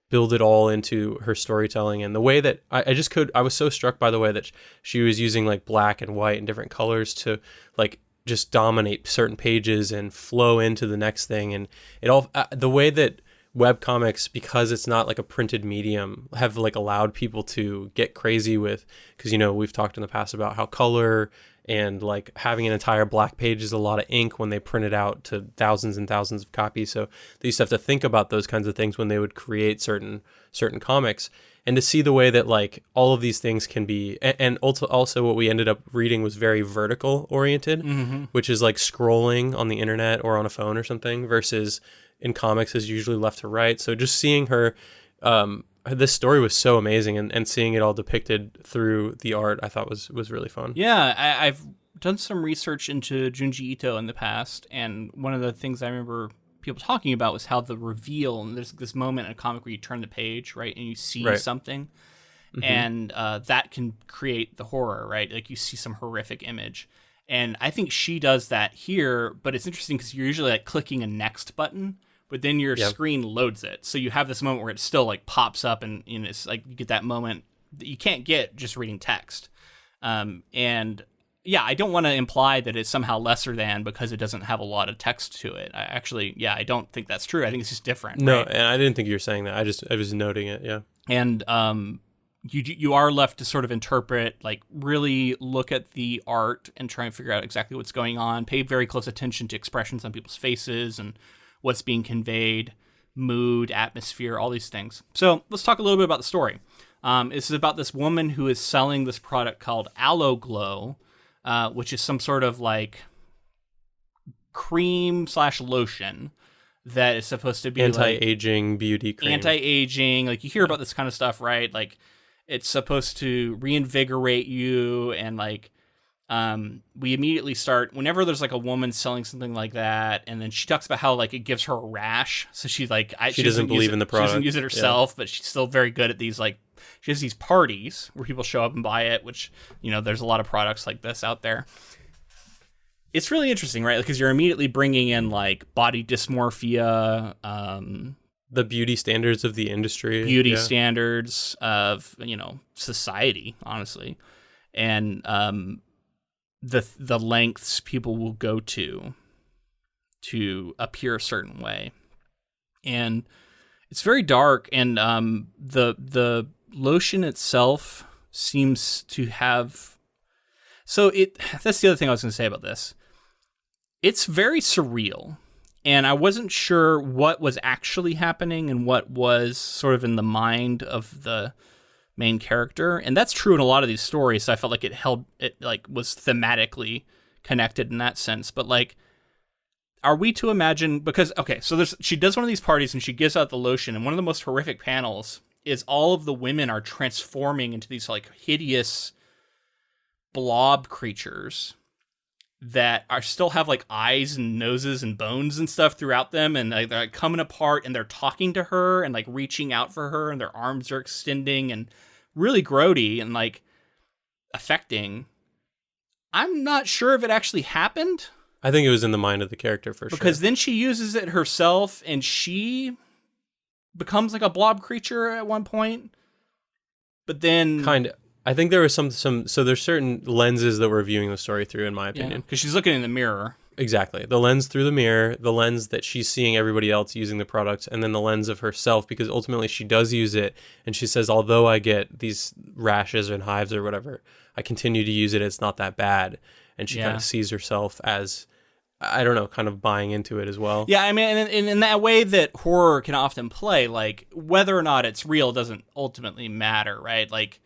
build it all into her storytelling, and the way that I was so struck by the way that she was using like black and white and different colors to like just dominate certain pages and flow into the next thing. And it all, the way that webcomics, because it's not like a printed medium, have like allowed people to get crazy with, because we've talked in the past about how color and like having an entire black page is a lot of ink when they print it out to thousands and thousands of copies. So they used to have to think about those kinds of things when they would create certain comics. And to see the way that like all of these things can be, and also what we ended up reading was very vertical oriented, which is like scrolling on the internet or on a phone or something, versus in comics is usually left to right. So just seeing her, this story was so amazing, and seeing it all depicted through the art, I thought was really fun. Yeah, I've done some research into Junji Ito in the past, and one of the things I remember people talking about was how the reveal, and there's this moment in a comic where you turn the page, right, and you see something, and that can create the horror, right? Like you see some horrific image. And I think she does that here, but it's interesting because you're usually like clicking a next button, but then your screen loads it. So you have this moment where it still like pops up, and it's like you get that moment that you can't get just reading text. And yeah, I don't want to imply that it's somehow lesser than because it doesn't have a lot of text to it. I don't think that's true. I think it's just different. No, right? And I didn't think you were saying that. I was noting it. Yeah. And you are left to sort of interpret, like really look at the art and try and figure out exactly what's going on. Pay very close attention to expressions on people's faces and what's being conveyed, mood, atmosphere, all these things. So let's talk a little bit about the story. This is about this woman who is selling this product called Aloe Glow, which is some sort of like cream/lotion that is supposed to be anti-aging like, beauty cream. Anti-aging, like you hear about this kind of stuff, right? Like it's supposed to reinvigorate you, and like we immediately start whenever there's like a woman selling something like that, and then she talks about how like it gives her a rash, so she's like she doesn't believe in the product. She doesn't use it herself, but she's still very good at these like she has these parties where people show up and buy it, which there's a lot of products like this out there. it's really interesting, right? Because you're immediately bringing in like body dysmorphia, the beauty standards of the industry, beauty standards of, you know, society, honestly, and the lengths people will go to appear a certain way. And it's very dark, and the lotion itself seems to have... So that's the other thing I was going to say about this. It's very surreal, and I wasn't sure what was actually happening and what was sort of in the mind of the main character. And that's true in a lot of these stories, so I felt like it was thematically connected in that sense. But like, are we to imagine, because, okay, so she does one of these parties and she gives out the lotion, and one of the most horrific panels is all of the women are transforming into these like hideous blob creatures that are still have like eyes and noses and bones and stuff throughout them, and they're like coming apart, and they're talking to her and like reaching out for her, and their arms are extending, and really grody and like affecting. I'm not sure if it actually happened. I think it was in the mind of the character for sure. Because then she uses it herself, and she becomes like a blob creature at one point. But then... Kind of. I think there was some so there's certain lenses that we're viewing the story through, in my opinion. Because she's looking in the mirror. Exactly. The lens through the mirror, the lens that she's seeing everybody else using the product, and then the lens of herself, because ultimately she does use it, and she says, although I get these rashes and hives or whatever, I continue to use it, it's not that bad. And she kind of sees herself as, I don't know, kind of buying into it as well. Yeah, I mean, in that way that horror can often play, like, whether or not it's real doesn't ultimately matter, right? Like,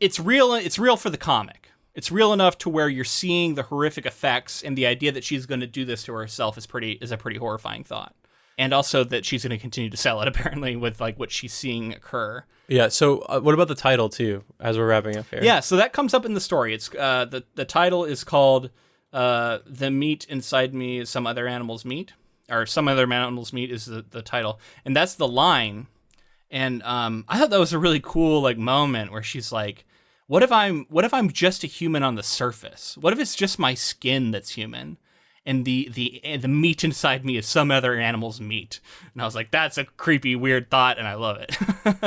it's real for the comic. It's real enough to where you're seeing the horrific effects, and the idea that she's going to do this to herself is a pretty horrifying thought. And also that she's going to continue to sell it, apparently, with like what she's seeing occur. Yeah. So what about the title too, as we're wrapping up here? Yeah. So that comes up in the story. It's the title is called "The Meat Inside Me Is Some Other Animal's Meat," or "Some Other Animal's Meat" is the title, and that's the line. And I thought that was a really cool like moment where she's like, What if I'm just a human on the surface? What if it's just my skin that's human, and the meat inside me is some other animal's meat? And I was like, that's a creepy, weird thought, and I love it.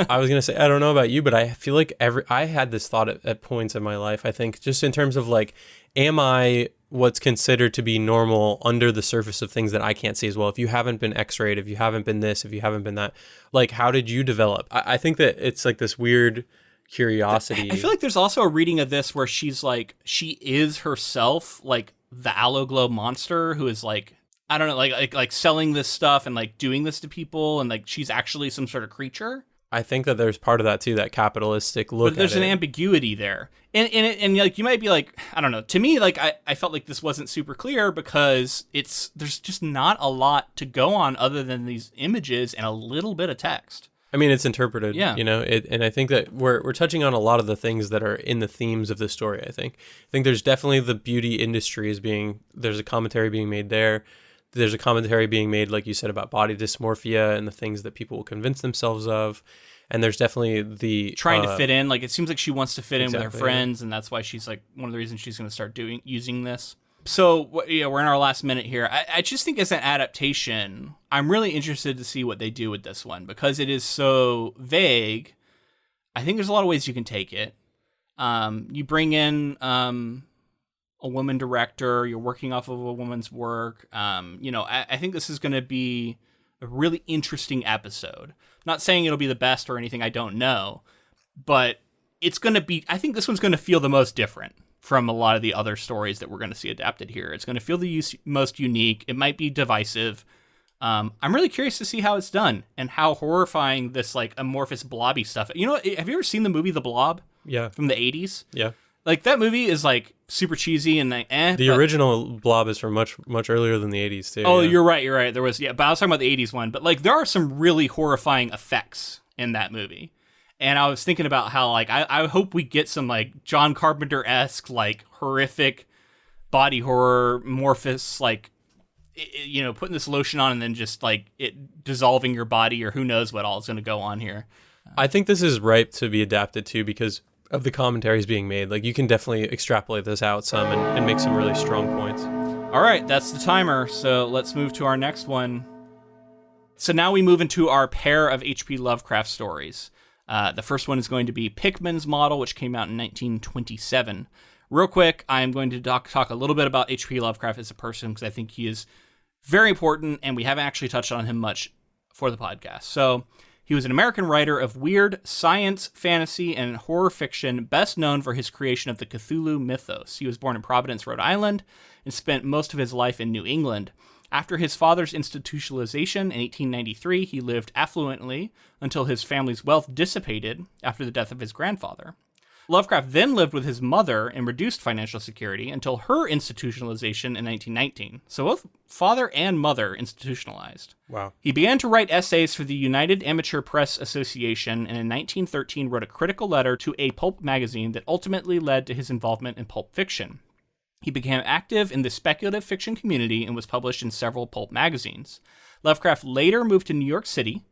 I was gonna say, I don't know about you, but I feel like I had this thought at points in my life. I think just in terms of like, am I what's considered to be normal under the surface of things that I can't see as well? If you haven't been X-rayed, if you haven't been this, if you haven't been that, like, how did you develop? I think that it's like this weird curiosity. I feel like there's also a reading of this where she's like, she is herself like the Alloglow monster who is like, I don't know, like selling this stuff and like doing this to people, and like she's actually some sort of creature. I think that there's part of that too, that capitalistic look. But there's an ambiguity there, and like you might be like, I don't know. To me, like I felt like this wasn't super clear because there's just not a lot to go on other than these images and a little bit of text. I mean, it's interpreted, you know, and I think that we're touching on a lot of the things that are in the themes of the story. I think there's definitely the beauty industry there's a commentary being made there. There's a commentary being made, like you said, about body dysmorphia and the things that people will convince themselves of. And there's definitely the trying to fit in. Like, it seems like she wants to fit in with her friends, and that's why she's like, one of the reasons she's going to start using this. So, we're in our last minute here. I just think as an adaptation, I'm really interested to see what they do with this one, because it is so vague. I think there's a lot of ways you can take it. You bring in a woman director, you're working off of a woman's work. I think this is going to be a really interesting episode. Not saying it'll be the best or anything, I don't know. But it's going to be, I think this one's going to feel the most different from a lot of the other stories that we're going to see adapted here. It's going to feel the most unique. It might be divisive. I'm really curious to see how it's done and how horrifying this like amorphous blobby stuff. You know, have you ever seen the movie The Blob? Yeah. From the 80s? Yeah. Like, that movie is like super cheesy and like, The original Blob is from much earlier than the 80s too. Oh, yeah. You're right. There was, but I was talking about the 80s one. But like, there are some really horrifying effects in that movie. And I was thinking about how, like, I hope we get some, like, John Carpenter-esque, like, horrific body horror, amorphous, like, putting this lotion on and then just, like, it dissolving your body, or who knows what all is going to go on here. I think this is ripe to be adapted, too, because of the commentaries being made. Like, you can definitely extrapolate this out some and make some really strong points. All right, that's the timer. So let's move to our next one. So now we move into our pair of H.P. Lovecraft stories. The first one is going to be Pickman's Model, which came out in 1927. Real quick, I'm going to talk a little bit about H.P. Lovecraft as a person because I think he is very important, and we haven't actually touched on him much for the podcast. So he was an American writer of weird science, fantasy, and horror fiction, best known for his creation of the Cthulhu mythos. He was born in Providence, Rhode Island, and spent most of his life in New England. After his father's institutionalization in 1893, he lived affluently until his family's wealth dissipated after the death of his grandfather. Lovecraft then lived with his mother in reduced financial security until her institutionalization in 1919. So both father and mother institutionalized. Wow. He began to write essays for the United Amateur Press Association, and in 1913 wrote a critical letter to a pulp magazine that ultimately led to his involvement in pulp fiction. He became active in the speculative fiction community and was published in several pulp magazines. Lovecraft later moved to New York City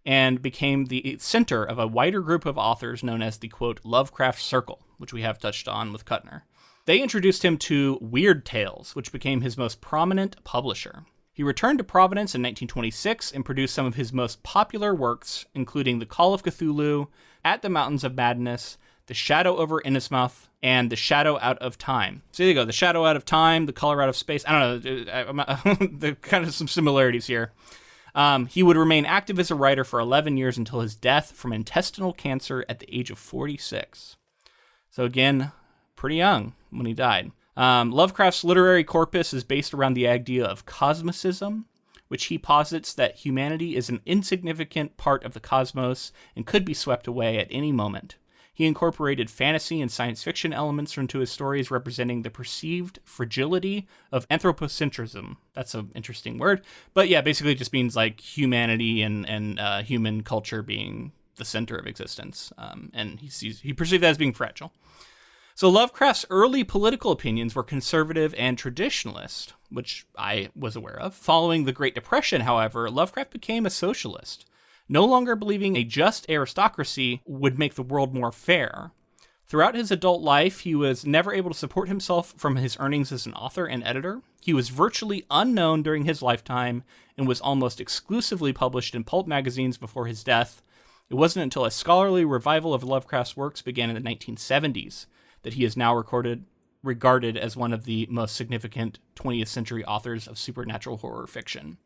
and became the center of a wider group of authors known as the, quote, Lovecraft Circle, which we have touched on with Kuttner. They introduced him to Weird Tales, which became his most prominent publisher. He returned to Providence in 1926 and produced some of his most popular works, including The Call of Cthulhu, At the Mountains of Madness, The Shadow over Innsmouth, and The Shadow Out of Time. So there you go, The Shadow Out of Time, The Color Out of Space. I don't know, there are kind of some similarities here. He would remain active as a writer for 11 years until his death from intestinal cancer at the age of 46. So again, pretty young when he died. Lovecraft's literary corpus is based around the idea of cosmicism, which he posits that humanity is an insignificant part of the cosmos and could be swept away at any moment. He incorporated fantasy and science fiction elements into his stories, representing the perceived fragility of anthropocentrism. That's an interesting word. But yeah, basically it just means like humanity and human culture being the center of existence. And he perceived that as being fragile. So Lovecraft's early political opinions were conservative and traditionalist, which I was aware of. Following the Great Depression, however, Lovecraft became a socialist, no longer believing a just aristocracy would make the world more fair. Throughout his adult life, he was never able to support himself from his earnings as an author and editor. He was virtually unknown during his lifetime and was almost exclusively published in pulp magazines before his death. It wasn't until a scholarly revival of Lovecraft's works began in the 1970s that he is now regarded as one of the most significant 20th century authors of supernatural horror fiction.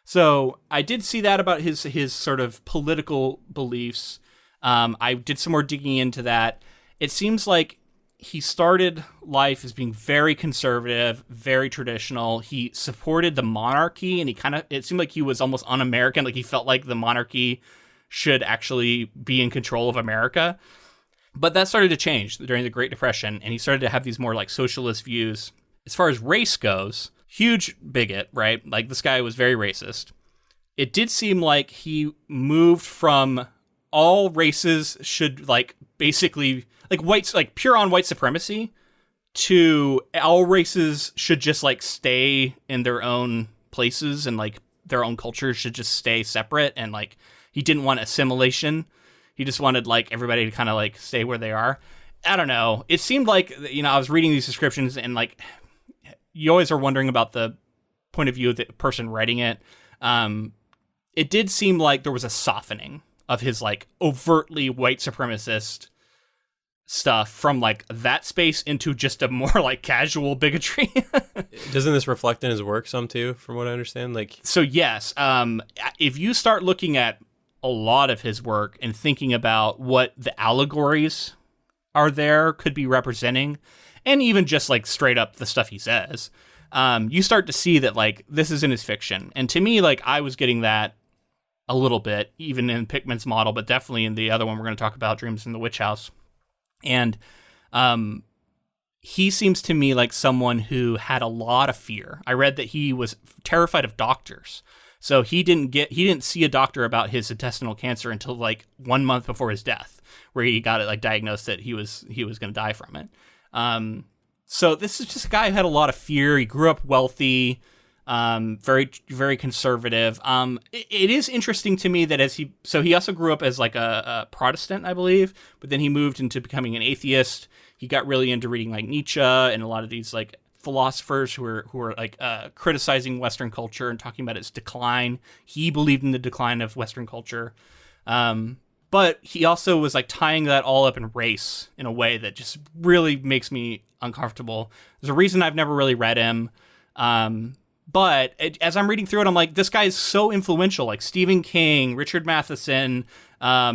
So I did see that about his sort of political beliefs. I did some more digging into that. It seems like he started life as being very conservative, very traditional. He supported the monarchy, and it seemed like he was almost un-American. Like he felt like the monarchy should actually be in control of America. But that started to change during the Great Depression, and he started to have these more like socialist views. As far as race goes, huge bigot, right? Like this guy was very racist. It did seem like he moved from all races should like basically like whites, like pure on white supremacy, to all races should just like stay in their own places and like their own cultures should just stay separate. And like he didn't want assimilation. He just wanted like everybody to kind of like stay where they are. I don't know. It seemed like, I was reading these descriptions and like you always are wondering about the point of view of the person writing it. It did seem like there was a softening of his like overtly white supremacist stuff from like that space into just a more like casual bigotry. Doesn't this reflect in his work some too, from what I understand? Like, so yes, if you start looking at a lot of his work and thinking about what the allegories are there could be representing, and even just like straight up the stuff he says, you start to see that like this is in his fiction. And to me, like I was getting that a little bit, even in Pickman's Model, but definitely in the other one we're going to talk about, Dreams in the Witch House. And he seems to me like someone who had a lot of fear. I read that he was terrified of doctors. So he didn't see a doctor about his intestinal cancer until like 1 month before his death, where he got it like diagnosed that he was going to die from it. So this is just a guy who had a lot of fear. He grew up wealthy, very, very conservative. It is interesting to me that he also grew up as like a Protestant, I believe, but then he moved into becoming an atheist. He got really into reading like Nietzsche and a lot of these like philosophers who were like criticizing Western culture and talking about its decline. He believed in the decline of Western culture. But he also was like tying that all up in race in a way that just really makes me uncomfortable. There's a reason I've never really read him. But as I'm reading through it, I'm like, this guy is so influential. Like Stephen King, Richard Matheson.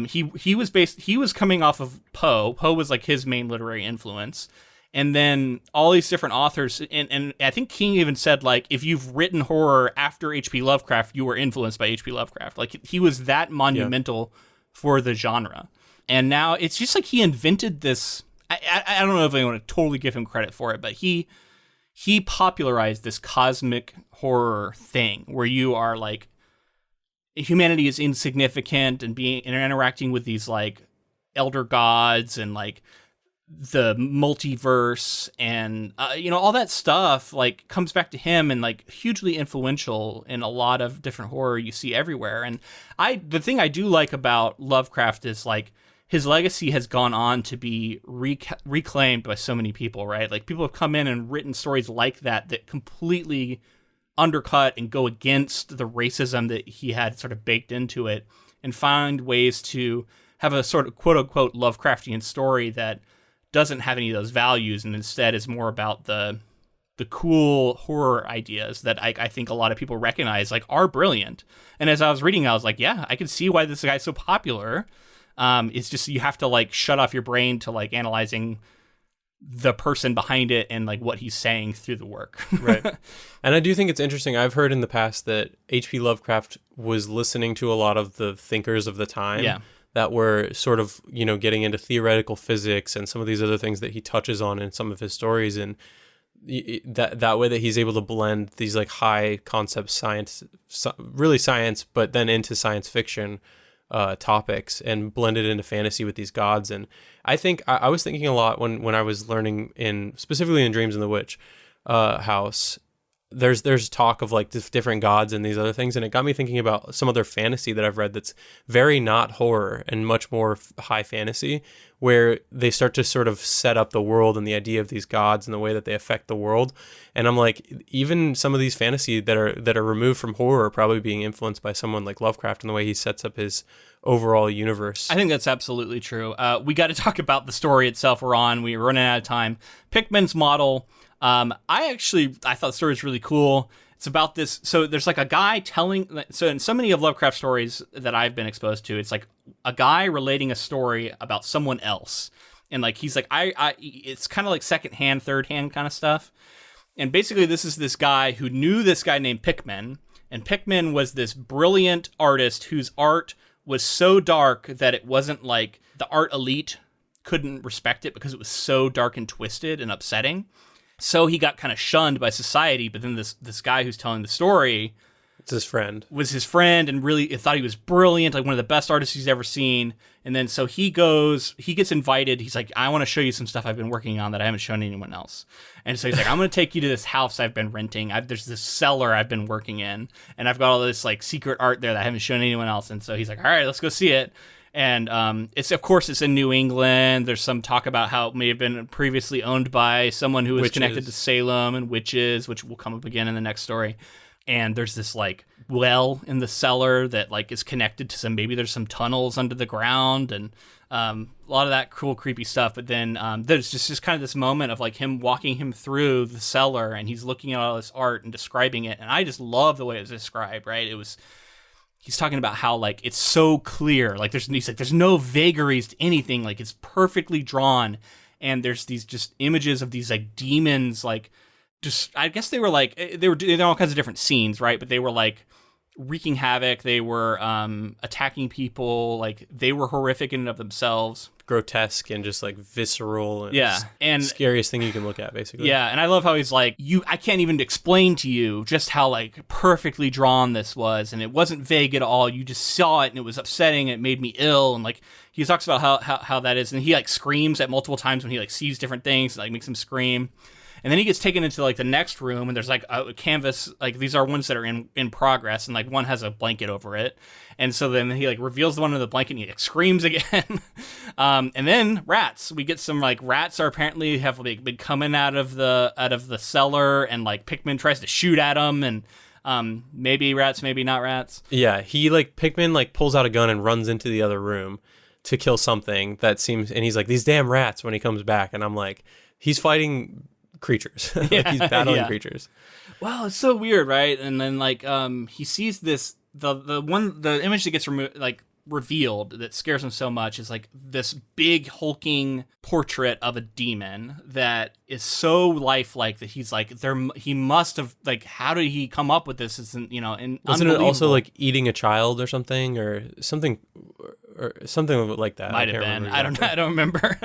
He was coming off of Poe. Poe was like his main literary influence. And then all these different authors, and I think King even said, like, if you've written horror after H.P. Lovecraft, you were influenced by H.P. Lovecraft. Like, he was that monumental for the genre. And now it's just like he invented this. I don't know if I want to totally give him credit for it, but he popularized this cosmic horror thing where you are like, humanity is insignificant and interacting with these like elder gods and like the multiverse and all that stuff like comes back to him and like hugely influential in a lot of different horror you see everywhere. And the thing I do like about Lovecraft is like his legacy has gone on to be reclaimed by so many people, right? Like people have come in and written stories like that completely undercut and go against the racism that he had sort of baked into it and find ways to have a sort of quote unquote Lovecraftian story that doesn't have any of those values and instead is more about the cool horror ideas that I think a lot of people recognize like are brilliant. And as I was reading, I was like, yeah, I can see why this guy's so popular. It's just you have to like shut off your brain to like analyzing the person behind it and like what he's saying through the work. Right. And I do think it's interesting. I've heard in the past that H.P. Lovecraft was listening to a lot of the thinkers of the time. Yeah. That were sort of, getting into theoretical physics and some of these other things that he touches on in some of his stories. And that way that he's able to blend these like high concept science, really science, but then into science fiction topics and blend it into fantasy with these gods. And I think I was thinking a lot when I was learning specifically in Dreams in the Witch house, there's talk of like different gods and these other things, and it got me thinking about some other fantasy that I've read that's very not horror and much more high fantasy, where they start to sort of set up the world and the idea of these gods and the way that they affect the world. And I'm like, even some of these fantasy that are removed from horror are probably being influenced by someone like Lovecraft and the way he sets up his overall universe. I think that's absolutely true. We got to talk about the story itself. We're running out of time. Pickman's model. I thought the story was really cool. It's about this. So there's like a guy telling. So in so many of Lovecraft stories that I've been exposed to, it's like a guy relating a story about someone else, and like he's like it's kind of like secondhand, thirdhand kind of stuff. And basically, this is this guy who knew this guy named Pickman, and Pickman was this brilliant artist whose art was so dark that it wasn't like the art elite couldn't respect it because it was so dark and twisted and upsetting. So he got kind of shunned by society, but then this guy who's telling the story was his friend and really thought he was brilliant, like one of the best artists he's ever seen. And then so he gets invited. He's like, I want to show you some stuff I've been working on that I haven't shown anyone else. And so he's like, I'm going to take you to this house I've been renting. There's this cellar I've been working in, and I've got all this like secret art there that I haven't shown anyone else. And so he's like, all right, let's go see it. And it's in New England. There's some talk about how it may have been previously owned by someone who was connected to Salem and witches, which will come up again in the next story. And there's this like well in the cellar that like is connected to there's some tunnels under the ground and a lot of that cool, creepy stuff. But then there's just kind of this moment of like him walking him through the cellar and he's looking at all this art and describing it. And I just love the way it was described, right? He's talking about how like it's so clear, like there's no vagaries to anything, like it's perfectly drawn, and there's these just images of these like demons, like just I guess they were all kinds of different scenes, right? But they were like wreaking havoc. They were attacking people. Like they were horrific in and of themselves. Grotesque and just like visceral and scariest thing you can look at, basically. Yeah, and I love how he's like, I can't even explain to you just how like perfectly drawn this was, and it wasn't vague at all. You just saw it and it was upsetting, it made me ill. And like he talks about how that is, and he like screams at multiple times when he like sees different things, like makes him scream. And then he gets taken into like the next room, and there's like a canvas, like these are ones that are in progress, and like one has a blanket over it. And so then he like reveals the one in the blanket, and he like screams again. And then rats. We get some like rats are apparently have like, been coming out of the cellar, and like Pickman tries to shoot at them, and maybe rats, maybe not rats. Yeah, he like Pickman like pulls out a gun and runs into the other room to kill something that seems, and he's like, these damn rats when he comes back, and I'm like, he's fighting creatures. Like, he's battling creatures. Wow, it's so weird, right? And then like he sees this the image that gets revealed that scares him so much is like this big hulking portrait of a demon that is so lifelike that he's like he must have like, how did he come up with this? Isn't, you know, and wasn't it also like eating a child or something like that? Might have been. Exactly. I don't remember.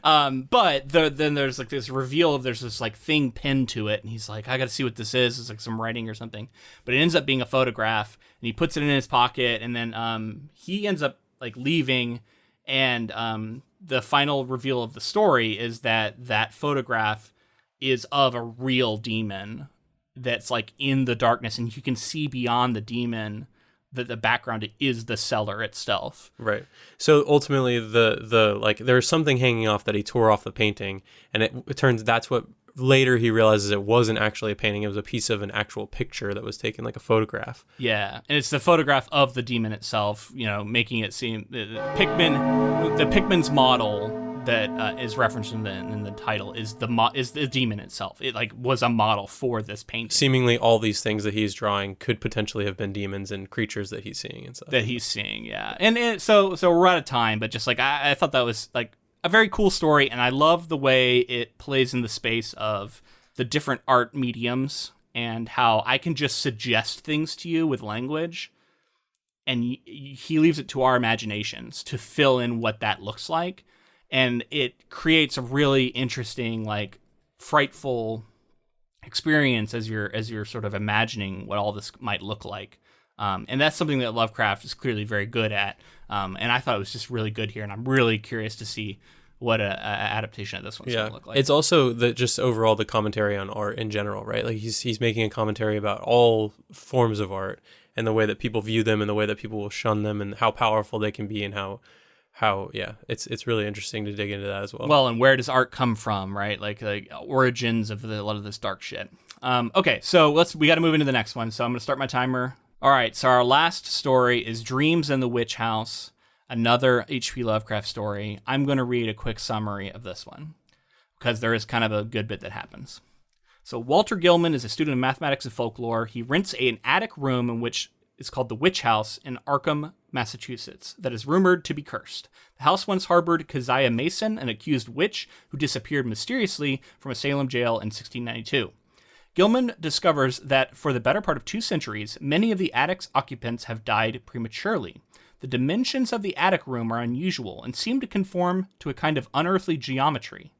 But then there's like this reveal of there's this like thing pinned to it, and he's like, I got to see what this is. It's like some writing or something. But it ends up being a photograph, and he puts it in his pocket, and then he ends up like leaving, and the final reveal of the story is that photograph is of a real demon that's like in the darkness, and you can see beyond the demon that the background is the cellar itself. Right. So ultimately the like there's something hanging off that he tore off the painting, and it turns that's what later he realizes it wasn't actually a painting. It was a piece of an actual picture that was taken, like a photograph. Yeah, and it's the photograph of the demon itself, you know, making it seem Pickman's model that is referenced in the title is the demon itself. It like was a model for this painting. Seemingly all these things that he's drawing could potentially have been demons and creatures that he's seeing and stuff. That he's seeing, yeah. And so we're out of time, but just like I thought that was like a very cool story, and I love the way it plays in the space of the different art mediums and how I can just suggest things to you with language, and he leaves it to our imaginations to fill in what that looks like. And it creates a really interesting, like, frightful experience as you're sort of imagining what all this might look like. And that's something that Lovecraft is clearly very good at. And I thought it was just really good here, and I'm really curious to see what a adaptation of this one's going to look like. It's also just overall the commentary on art in general, right? Like he's making a commentary about all forms of art and the way that people view them and the way that people will shun them and how powerful they can be and how it's really interesting to dig into that as well. Well, and where does art come from, right? Like origins of a lot of this dark shit. Okay, so we got to move into the next one. So I'm going to start my timer. All right, so our last story is Dreams in the Witch House, another H.P. Lovecraft story. I'm going to read a quick summary of this one because there is kind of a good bit that happens. So Walter Gilman is a student of mathematics and folklore. He rents an attic room in which is called the Witch House in Arkham, Massachusetts, that is rumored to be cursed. The house once harbored Keziah Mason, an accused witch who disappeared mysteriously from a Salem jail in 1692. Gilman discovers that for the better part of 2 centuries, many of the attic's occupants have died prematurely. The dimensions of the attic room are unusual and seem to conform to a kind of unearthly geometry.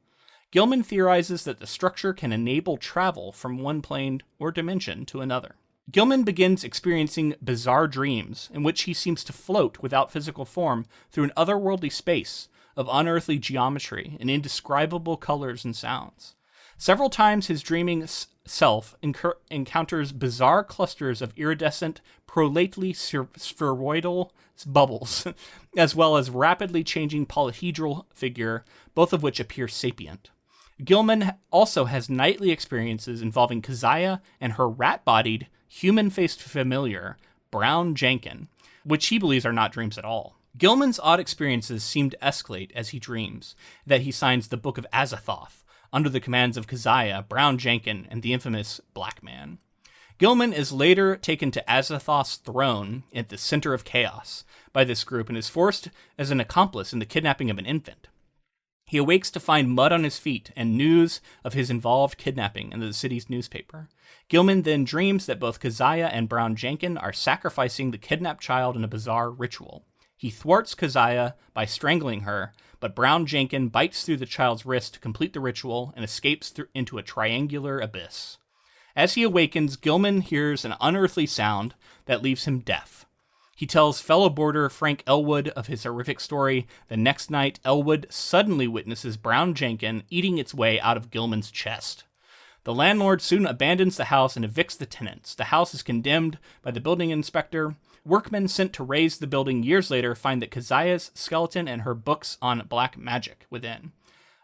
Gilman theorizes that the structure can enable travel from one plane or dimension to another. Gilman begins experiencing bizarre dreams in which he seems to float without physical form through an otherworldly space of unearthly geometry and indescribable colors and sounds. Several times his dreaming self encounters bizarre clusters of iridescent, prolately spheroidal bubbles, as well as rapidly changing polyhedral figure, both of which appear sapient. Gilman also has nightly experiences involving Keziah and her rat-bodied, human-faced familiar, Brown Jenkin, which he believes are not dreams at all. Gilman's odd experiences seem to escalate as he dreams that he signs the Book of Azathoth under the commands of Keziah, Brown Jenkin, and the infamous Black Man. Gilman is later taken to Azathoth's throne at the center of chaos by this group and is forced as an accomplice in the kidnapping of an infant. He awakes to find mud on his feet and news of his involved kidnapping in the city's newspaper. Gilman then dreams that both Keziah and Brown Jenkin are sacrificing the kidnapped child in a bizarre ritual. He thwarts Keziah by strangling her, but Brown Jenkin bites through the child's wrist to complete the ritual and escapes into a triangular abyss. As he awakens, Gilman hears an unearthly sound that leaves him deaf. He tells fellow boarder Frank Elwood of his horrific story. The next night, Elwood suddenly witnesses Brown Jenkin eating its way out of Gilman's chest. The landlord soon abandons the house and evicts the tenants. The house is condemned by the building inspector. Workmen sent to raise the building years later find that Keziah's skeleton and her books on black magic within.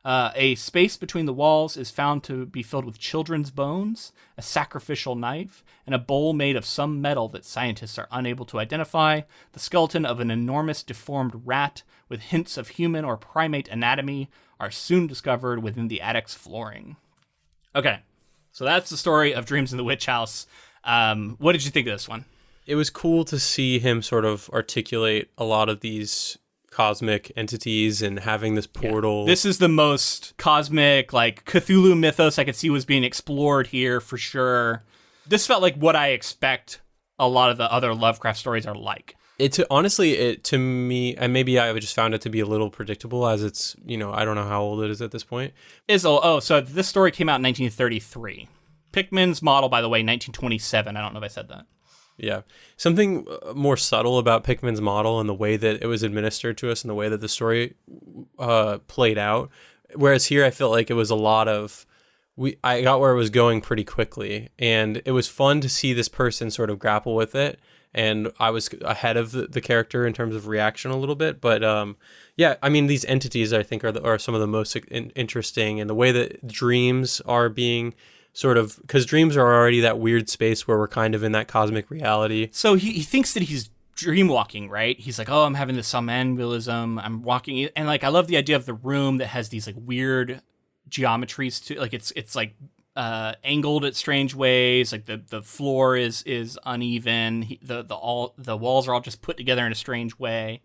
A space between the walls is found to be filled with children's bones, a sacrificial knife, and a bowl made of some metal that scientists are unable to identify. The skeleton of an enormous deformed rat with hints of human or primate anatomy are soon discovered within the attic's flooring. Okay, so that's the story of Dreams in the Witch House. What did you think of this one? It was cool to see him sort of articulate a lot of these cosmic entities and having this portal. Yeah. This is the most cosmic, like, Cthulhu mythos I could see was being explored here for sure. This felt like what I expect a lot of the other Lovecraft stories are like. To me, and maybe I just found it to be a little predictable as it's, I don't know how old it is at this point. So this story came out in 1933. Pickman's model, by the way, 1927. I don't know if I said that. Yeah. Something more subtle about Pickman's model and the way that it was administered to us and the way that the story played out. Whereas here I felt like it was a lot of, I got where it was going pretty quickly. And it was fun to see this person sort of grapple with it. And I was ahead of the character in terms of reaction a little bit. But these entities I think are some of the most interesting. And the way that dreams are being sort of, because dreams are already that weird space where we're kind of in that cosmic reality. So he thinks that he's dream walking, right? He's like, oh, I'm having this somnambulism. I'm walking. And like, I love the idea of the room that has these like weird geometries to like, it's like angled at strange ways. Like the floor is uneven. The walls are all just put together in a strange way.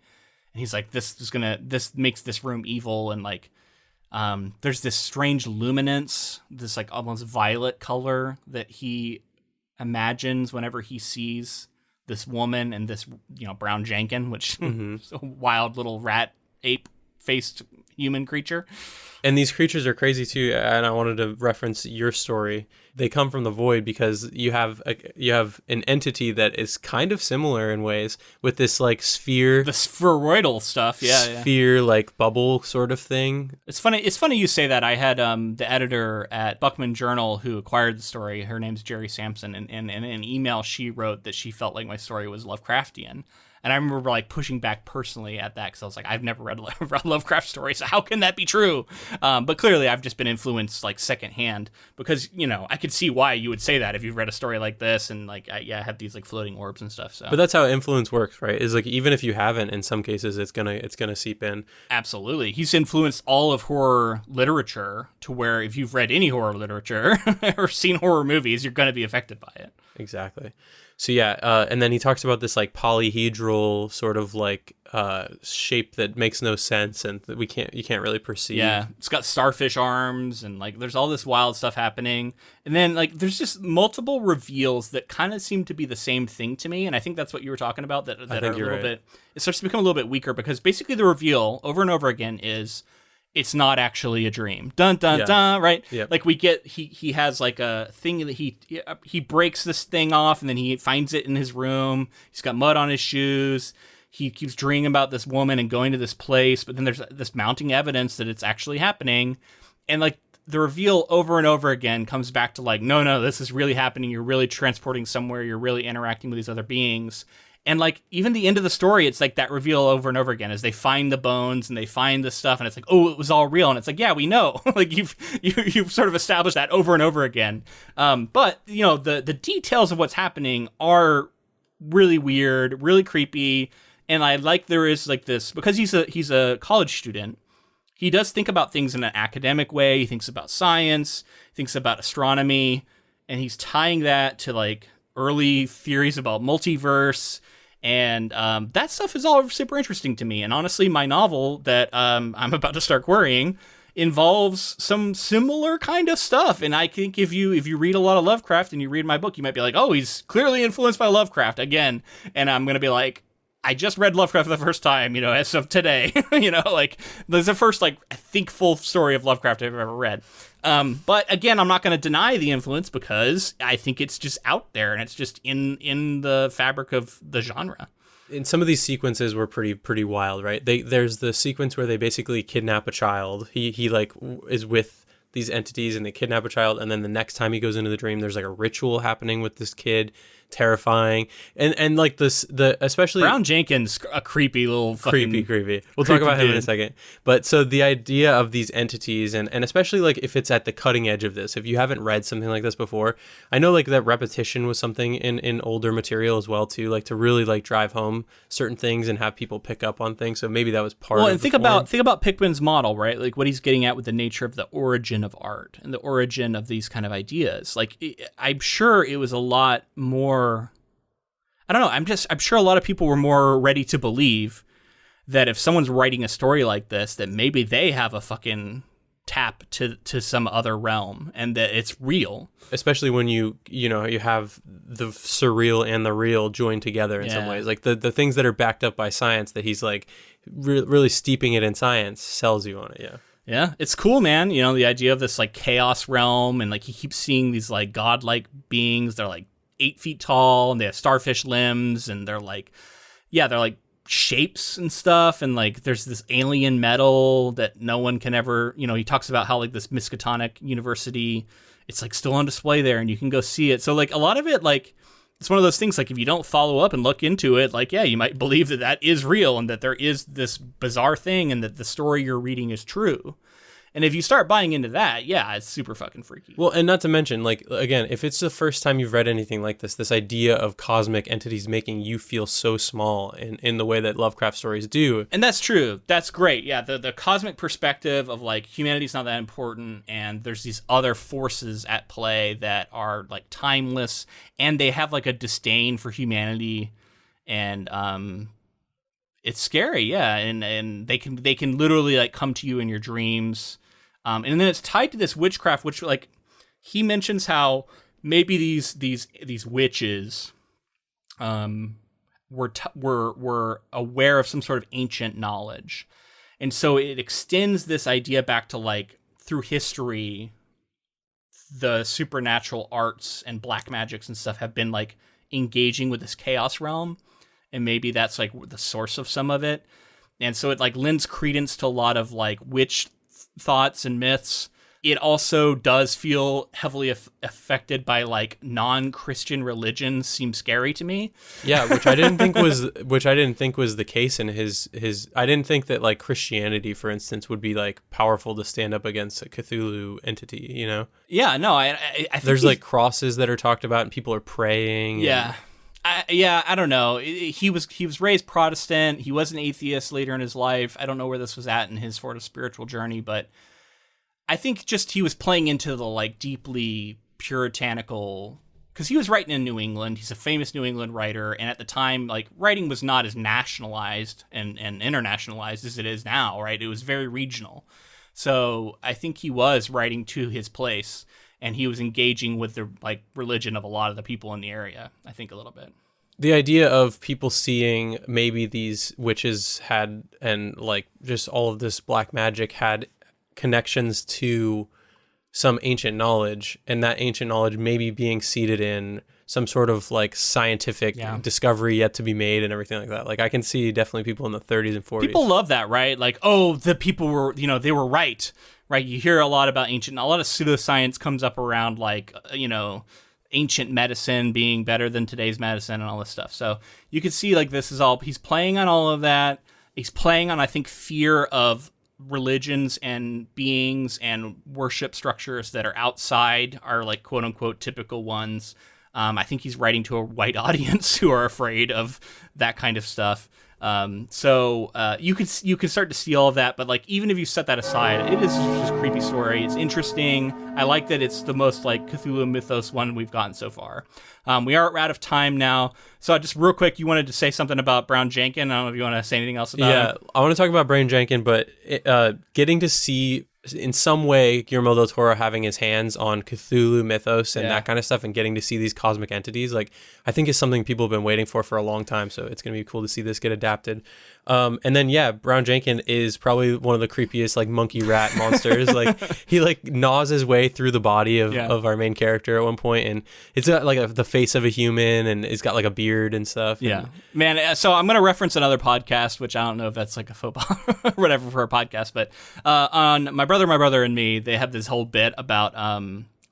And he's like, this makes this room evil. And like, there's this strange luminance, this like almost violet color that he imagines whenever he sees this woman and this, brown Jankin, which is a wild little rat ape faced human creature. And these creatures are crazy too. And I wanted to reference your story. They come from the void because you have an entity that is kind of similar in ways with this like sphere, the spheroidal stuff, sphere like bubble sort of thing. It's funny you say that. I had the editor at Buckman Journal who acquired the story. Her name's Jerry Sampson, and in an email she wrote that she felt like my story was Lovecraftian. And I remember like pushing back personally at that because I was like, I've never read a Lovecraft story, so how can that be true? But clearly I've just been influenced like secondhand because, I could see why you would say that if you've read a story like this and like, I have these like floating orbs and stuff. So. But that's how influence works, right? Is like, even if you haven't, in some cases, it's gonna seep in. Absolutely. He's influenced all of horror literature to where if you've read any horror literature or seen horror movies, you're going to be affected by it. Exactly. So yeah, and then he talks about this like polyhedral sort of like shape that makes no sense and that you can't really perceive. Yeah, it's got starfish arms and like there's all this wild stuff happening. And then like there's just multiple reveals that kind of seem to be the same thing to me. And I think that's what you were talking about. That are a little bit. It starts to become a little bit weaker because basically the reveal over and over again is, it's not actually a dream. Dun, dun, dun, right? Yep. Like we get, he has like a thing that he breaks this thing off and then he finds it in his room. He's got mud on his shoes. He keeps dreaming about this woman and going to this place, but then there's this mounting evidence that it's actually happening. And like the reveal over and over again comes back to like, no, this is really happening. You're really transporting somewhere. You're really interacting with these other beings. And like even the end of the story, it's like that reveal over and over again as they find the bones and they find the stuff, and it's like, oh, it was all real. And it's like, yeah, we know. Like you've sort of established that over and over again. But the details of what's happening are really weird, really creepy. And I like there is like this because he's a college student. He does think about things in an academic way. He thinks about science, thinks about astronomy, and he's tying that to like early theories about multiverse. And that stuff is all super interesting to me. And honestly, my novel that I'm about to start querying involves some similar kind of stuff. And I think if you read a lot of Lovecraft and you read my book, you might be like, oh, he's clearly influenced by Lovecraft again. And I'm going to be like, I just read Lovecraft for the first time, as of today. Like there's the first, like, I think full story of Lovecraft I've ever read. But again, I'm not going to deny the influence because I think it's just out there and it's just in the fabric of the genre. And some of these sequences were pretty wild, right? There's the sequence where they basically kidnap a child. He like is with these entities and they kidnap a child, and then the next time he goes into the dream, there's like a ritual happening with this kid, terrifying, and like the especially Brown Jenkins, a creepy little fucking creepy. We'll talk about him in a second. But so the idea of these entities, and especially like if it's at the cutting edge of this, if you haven't read something like this before, I know like that repetition was something in older material as well too, like to really like drive home certain things and have people pick up on things. So maybe that was part. Well, and think about Pickman's model, right? Like what he's getting at with the nature of the origin of art and the origin of these kind of ideas. Like I'm sure it was a lot more. I don't know. I'm sure a lot of people were more ready to believe that if someone's writing a story like this, that maybe they have a fucking tap to some other realm and that it's real. Especially when you have the surreal and the real joined together in some ways. Like the things that are backed up by science that he's like really steeping it in science sells you on it. Yeah. Yeah, it's cool, man. You know, the idea of this like chaos realm, and like he keeps seeing these like godlike beings. They're like 8 feet tall and they have starfish limbs, and they're like shapes and stuff, and like there's this alien metal that no one can ever, he talks about how like this Miskatonic University, it's like still on display there and you can go see it. So like a lot of it, like it's one of those things, like if you don't follow up and look into it, like you might believe that is real and that there is this bizarre thing and that the story you're reading is true. And if you start buying into that, it's super fucking freaky. Well, and not to mention, like, again, if it's the first time you've read anything like this idea of cosmic entities making you feel so small in the way that Lovecraft stories do. And that's true. That's great. Yeah, the cosmic perspective of, like, humanity's not that important, and there's these other forces at play that are, like, timeless, and they have, like, a disdain for humanity, and it's scary, yeah, and they can literally, like, come to you in your dreams. And then it's tied to this witchcraft, which like he mentions how maybe these witches were aware of some sort of ancient knowledge, and so it extends this idea back to like through history, the supernatural arts and black magics and stuff have been like engaging with this chaos realm, and maybe that's like the source of some of it, and so it like lends credence to a lot of like witch thoughts and myths. It also does feel heavily affected by like non-Christian religions. Seems scary to me. Yeah, which I didn't think was the case in his. I didn't think that like Christianity, for instance, would be like powerful to stand up against a Cthulhu entity. You know? Yeah. No. I think there's like crosses that are talked about and people are praying. Yeah. I don't know. He was raised Protestant. He was an atheist later in his life. I don't know where this was at in his sort of spiritual journey, but I think just he was playing into the like deeply puritanical, because he was writing in New England. He's a famous New England writer, and at the time, like writing was not as nationalized and internationalized as it is now, right? It was very regional. So I think he was writing to his place. And he was engaging with the like religion of a lot of the people in the area, I think, a little bit. The idea of people seeing maybe these witches had, and like just all of this black magic had connections to some ancient knowledge, and that ancient knowledge maybe being seated in some sort of like scientific discovery yet to be made and everything like that. Like I can see definitely people in the 30s and 40s. People love that, right? Like, oh, the people were, they were right. Right, you hear a lot about a lot of pseudoscience comes up around like, ancient medicine being better than today's medicine and all this stuff. So you can see like this is all, he's playing on all of that. He's playing on, I think, fear of religions and beings and worship structures that are outside our like quote unquote typical ones. I think he's writing to a white audience who are afraid of that kind of stuff. So you can start to see all of that, but like even if you set that aside, it is just a creepy story. It's interesting. I like that it's the most like Cthulhu mythos one we've gotten so far. We are out of time now, so just real quick, you wanted to say something about Brown Jenkins. I don't know if you want to say anything else about him. I want to talk about Brown Jenkins, but getting to see in some way Guillermo Del Toro having his hands on Cthulhu mythos and that kind of stuff, and getting to see these cosmic entities, like I think is something people have been waiting for a long time. So it's gonna be cool to see this get adapted. And then Brown Jenkins is probably one of the creepiest like monkey rat monsters. Like he like gnaws his way through the body of our main character at one point, and it's got like the face of a human, and it's got like a beard and stuff. Yeah, man. So I'm gonna reference another podcast, which I don't know if that's like a faux pas or whatever for a podcast, but on my brother My Brother, and Me, they have this whole bit about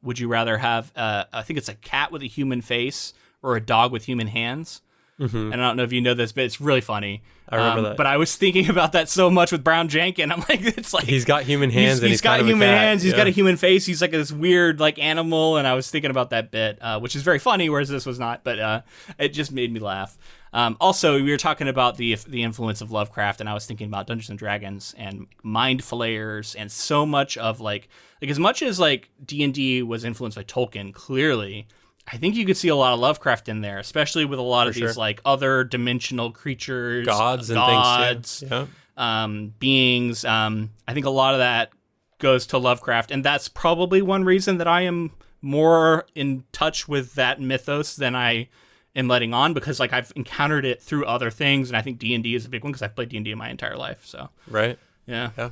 would you rather have, I think it's a cat with a human face or a dog with human hands? Mm-hmm. And I don't know if you know this, but it's really funny. I remember that. But I was thinking about that so much with Brown Jenkin. I'm like, it's like he's got human hands and he's got kind of human a cat. hands. He's got a human face. He's like this weird like animal. And I was thinking about that bit, which is very funny, whereas this was not. But it just made me laugh. Also, we were talking about the influence of Lovecraft, and I was thinking about Dungeons and Dragons and Mind Flayers, and so much of like as much as like D&D was influenced by Tolkien, clearly. I think you could see a lot of Lovecraft in there, especially with a lot of these like other dimensional creatures, gods and things too. Yeah. Beings. I think a lot of that goes to Lovecraft, and that's probably one reason that I am more in touch with that mythos than I am letting on, because like I've encountered it through other things, and I think D&D is a big one because I've played D&D my entire life. So right, yeah.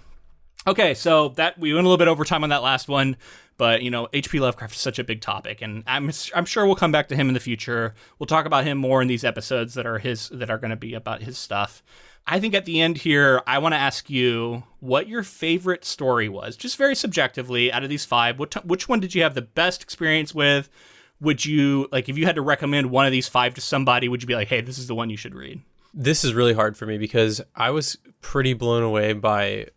Okay, so that we went a little bit over time on that last one, but H.P. Lovecraft is such a big topic, and I'm sure we'll come back to him in the future. We'll talk about him more in these episodes that are going to be about his stuff. I think at the end here, I want to ask you what your favorite story was, just very subjectively out of these 5. Which one did you have the best experience with? Would you like if you had to recommend one of these 5 to somebody? Would you be like, hey, this is the one you should read? This is really hard for me because I was pretty blown away by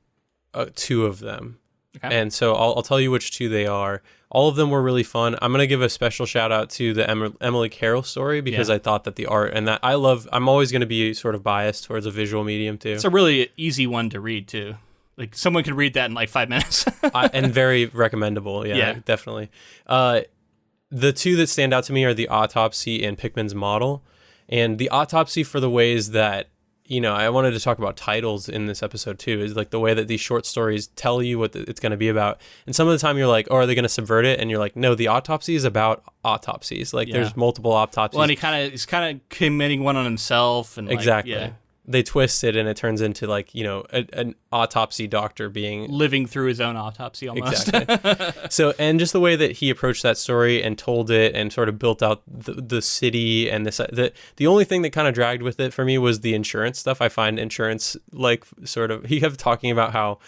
2 of them. Okay. And so I'll tell you which 2 they are. All of them were really fun. I'm going to give a special shout out to the Emily Carroll story because I thought that the art and that I'm always going to be sort of biased towards a visual medium too. It's a really easy one to read too. Like someone could read that in like 5 minutes. And very recommendable. Yeah, definitely. The 2 that stand out to me are the Autopsy and Pickman's Model. And the Autopsy for the ways that I wanted to talk about titles in this episode too, is like the way that these short stories tell you what it's going to be about. And some of the time you're like, oh, are they going to subvert it? And you're like, no, the Autopsy is about autopsies. Like there's multiple autopsies. Well, and he's kind of committing one on himself. And exactly. They twist it and it turns into like, an autopsy doctor being living through his own autopsy almost. Exactly. So, and just the way that he approached that story and told it and sort of built out the city and the only thing that kind of dragged with it for me was the insurance stuff. I find insurance like sort of, he kept talking about how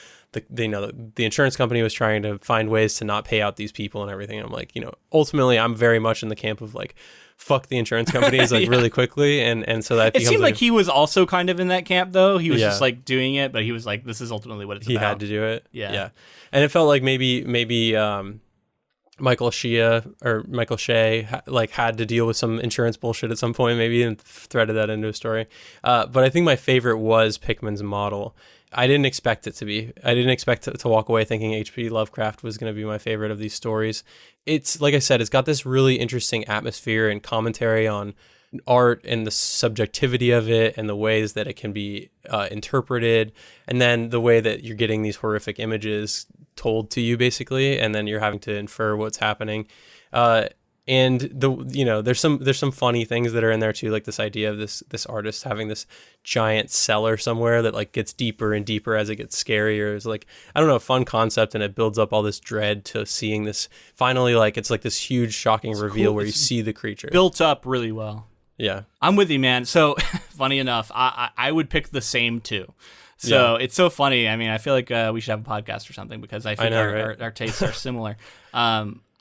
the insurance company was trying to find ways to not pay out these people and everything. I'm like, ultimately I'm very much in the camp of like, fuck the insurance companies like really quickly, and so that it seemed like he was also kind of in that camp though. He was just like doing it, but he was like, this is ultimately what it's about. He had to do it. Yeah. And it felt like maybe Michael Shea like had to deal with some insurance bullshit at some point, maybe, and threaded that into a story. But I think my favorite was Pickman's Model. I didn't expect it to be. I didn't expect to walk away thinking H.P. Lovecraft was going to be my favorite of these stories. It's, like I said, it's got this really interesting atmosphere and commentary on art and the subjectivity of it and the ways that it can be interpreted, and then the way that you're getting these horrific images told to you, basically, and then you're having to infer what's happening. And there's some funny things that are in there too, like this idea of this artist having this giant cellar somewhere that like gets deeper and deeper as it gets scarier. It's like, I don't know, a fun concept, and it builds up all this dread to seeing this finally, like it's like this huge shocking reveal where you see the creature built up really well. Yeah, I'm with you, man. So funny enough, I would pick the same 2. So it's so funny. I mean, I feel like we should have a podcast or something because I think our tastes are similar.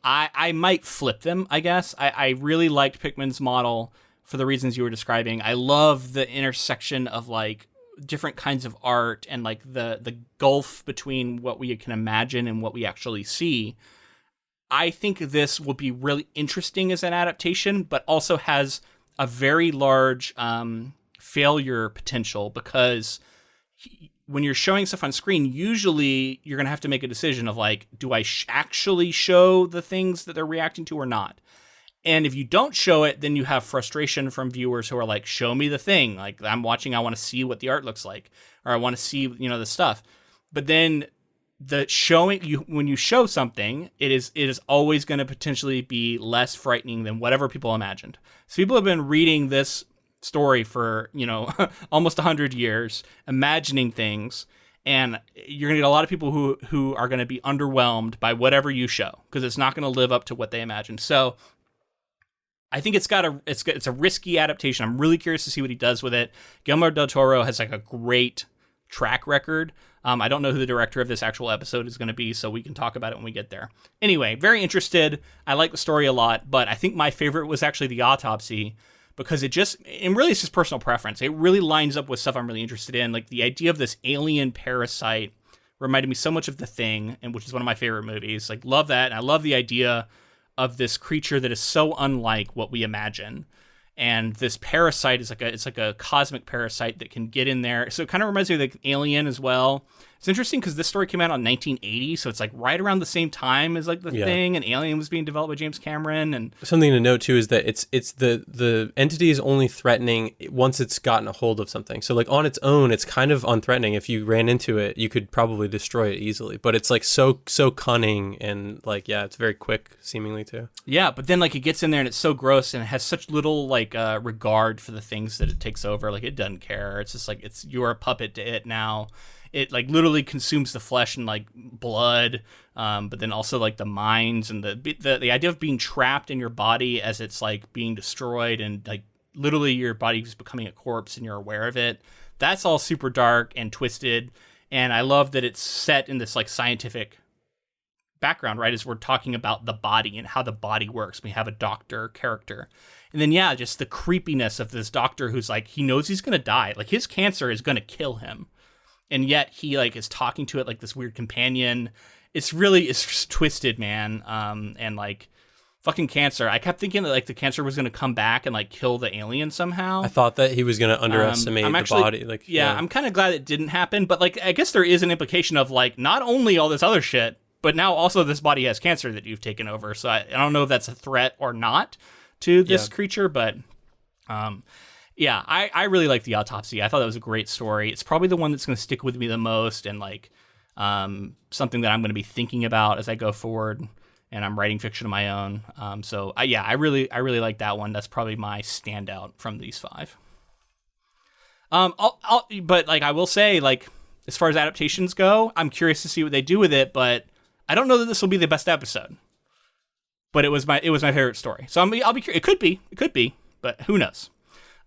I might flip them, I guess. I really liked Pickman's Model for the reasons you were describing. I love the intersection of like different kinds of art and like the gulf between what we can imagine and what we actually see. I think this will be really interesting as an adaptation, but also has a very large failure potential because when you're showing stuff on screen, usually you're going to have to make a decision of like, do I actually show the things that they're reacting to or not? And if you don't show it, then you have frustration from viewers who are like, show me the thing. Like I'm watching, I want to see what the art looks like, or I want to see, the stuff. But then the showing when you show something, it is always going to potentially be less frightening than whatever people imagined. So people have been reading this story for almost 100 years, imagining things, and you're gonna get a lot of people who are gonna be underwhelmed by whatever you show because it's not gonna live up to what they imagined. So I think it's a risky adaptation. I'm really curious to see what he does with it. Guillermo Del Toro has like a great track record I don't know who the director of this actual episode is going to be, so we can talk about it when we get there. Anyway, very interested. I like the story a lot, but I think my favorite was actually the Autopsy, because and really it's just personal preference. It really lines up with stuff I'm really interested in. Like the idea of this alien parasite reminded me so much of The Thing, and which is one of my favorite movies. Like, love that. And I love the idea of this creature that is so unlike what we imagine. And this parasite is like a cosmic parasite that can get in there. So it kind of reminds me of like Alien as well. It's interesting because this story came out in 1980, so it's like right around the same time as like The Thing, and Alien was being developed by James Cameron. And something to note too is that it's the entity is only threatening once it's gotten a hold of something. So like on its own, it's kind of unthreatening. If you ran into it, you could probably destroy it easily. But it's like so cunning and like it's very quick seemingly too. Yeah, but then like it gets in there and it's so gross and it has such little like regard for the things that it takes over. Like it doesn't care. It's just like you're a puppet to it now. It like literally consumes the flesh and like blood, but then also like the minds and the idea of being trapped in your body as it's like being destroyed and like literally your body's becoming a corpse and you're aware of it. That's all super dark and twisted, and I love that it's set in this like scientific background, right? As we're talking about the body and how the body works. We have a doctor character, and then just the creepiness of this doctor who's like he knows he's gonna die, like his cancer is gonna kill him. And yet he like is talking to it like this weird companion. It's just twisted, man. And like fucking cancer. I kept thinking that like the cancer was going to come back and like kill the alien somehow. I thought that he was going to underestimate the body. Like, I'm kind of glad it didn't happen. But like, I guess there is an implication of like not only all this other shit, but now also this body has cancer that you've taken over. So I don't know if that's a threat or not to this creature, but I really like the Autopsy. I thought that was a great story. It's probably the one that's going to stick with me the most, and like something that I'm going to be thinking about as I go forward. And I'm writing fiction of my own. I really like that one. That's probably my standout from these 5. But like I will say, like as far as adaptations go, I'm curious to see what they do with it. But I don't know that this will be the best episode. But it was my favorite story. So I'll be curious. It could be, but who knows?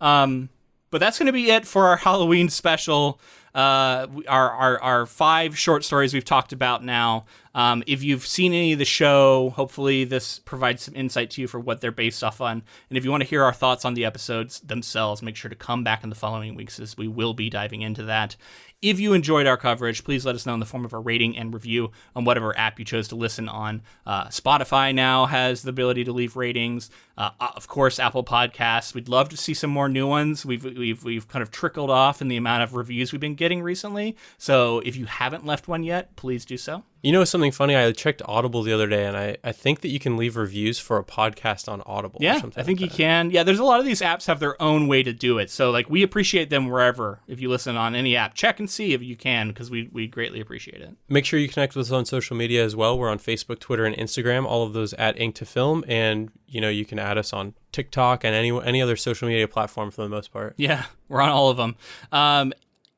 But that's going to be it for our Halloween special. Our 5 short stories we've talked about now. If you've seen any of the show, hopefully this provides some insight to you for what they're based off on. And if you want to hear our thoughts on the episodes themselves, make sure to come back in the following weeks as we will be diving into that. If you enjoyed our coverage, please let us know in the form of a rating and review on whatever app you chose to listen on. Spotify now has the ability to leave ratings. Of course, Apple Podcasts. We'd love to see some more new ones. We've kind of trickled off in the amount of reviews we've been getting recently. So if you haven't left one yet, please do so. You know something funny? I checked Audible the other day, and I think that you can leave reviews for a podcast on Audible. Yeah, or something I think like you can. Yeah, there's a lot of these apps have their own way to do it. So like we appreciate them wherever. If you listen on any app, check and see if you can, because we greatly appreciate it. Make sure you connect with us on social media as well. We're on Facebook, Twitter, and Instagram. All of those at Ink to Film, and you can add us on TikTok and any other social media platform for the most part. Yeah, we're on all of them.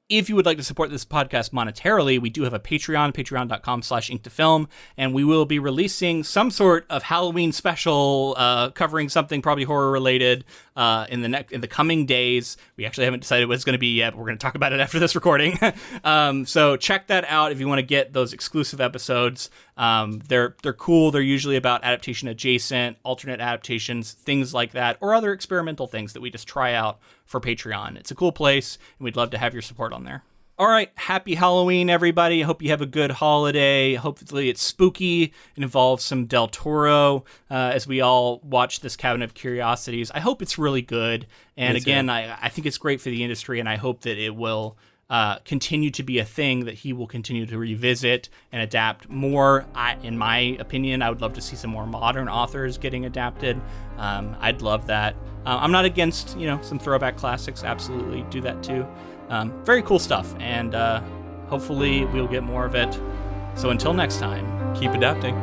If you would like to support this podcast monetarily, we do have a Patreon, patreon.com/inktofilm, and we will be releasing some sort of Halloween special covering something probably horror related in the coming days. We actually haven't decided what it's going to be yet, but we're going to talk about it after this recording. So check that out if you want to get those exclusive episodes. They're cool. They're usually about adaptation adjacent, alternate adaptations, things like that, or other experimental things that we just try out for Patreon. It's a cool place, and we'd love to have your support on there. All right, happy Halloween, everybody. I hope you have a good holiday. Hopefully it's spooky and involves some Del Toro as we all watch this Cabinet of Curiosities. I hope it's really good. And again, I think it's great for the industry, and I hope that it will continue to be a thing that he will continue to revisit and adapt more. In my opinion, I would love to see some more modern authors getting adapted. I'd love that. I'm not against, some throwback classics. Absolutely do that too. Very cool stuff, and hopefully we'll get more of it. So until next time, keep adapting.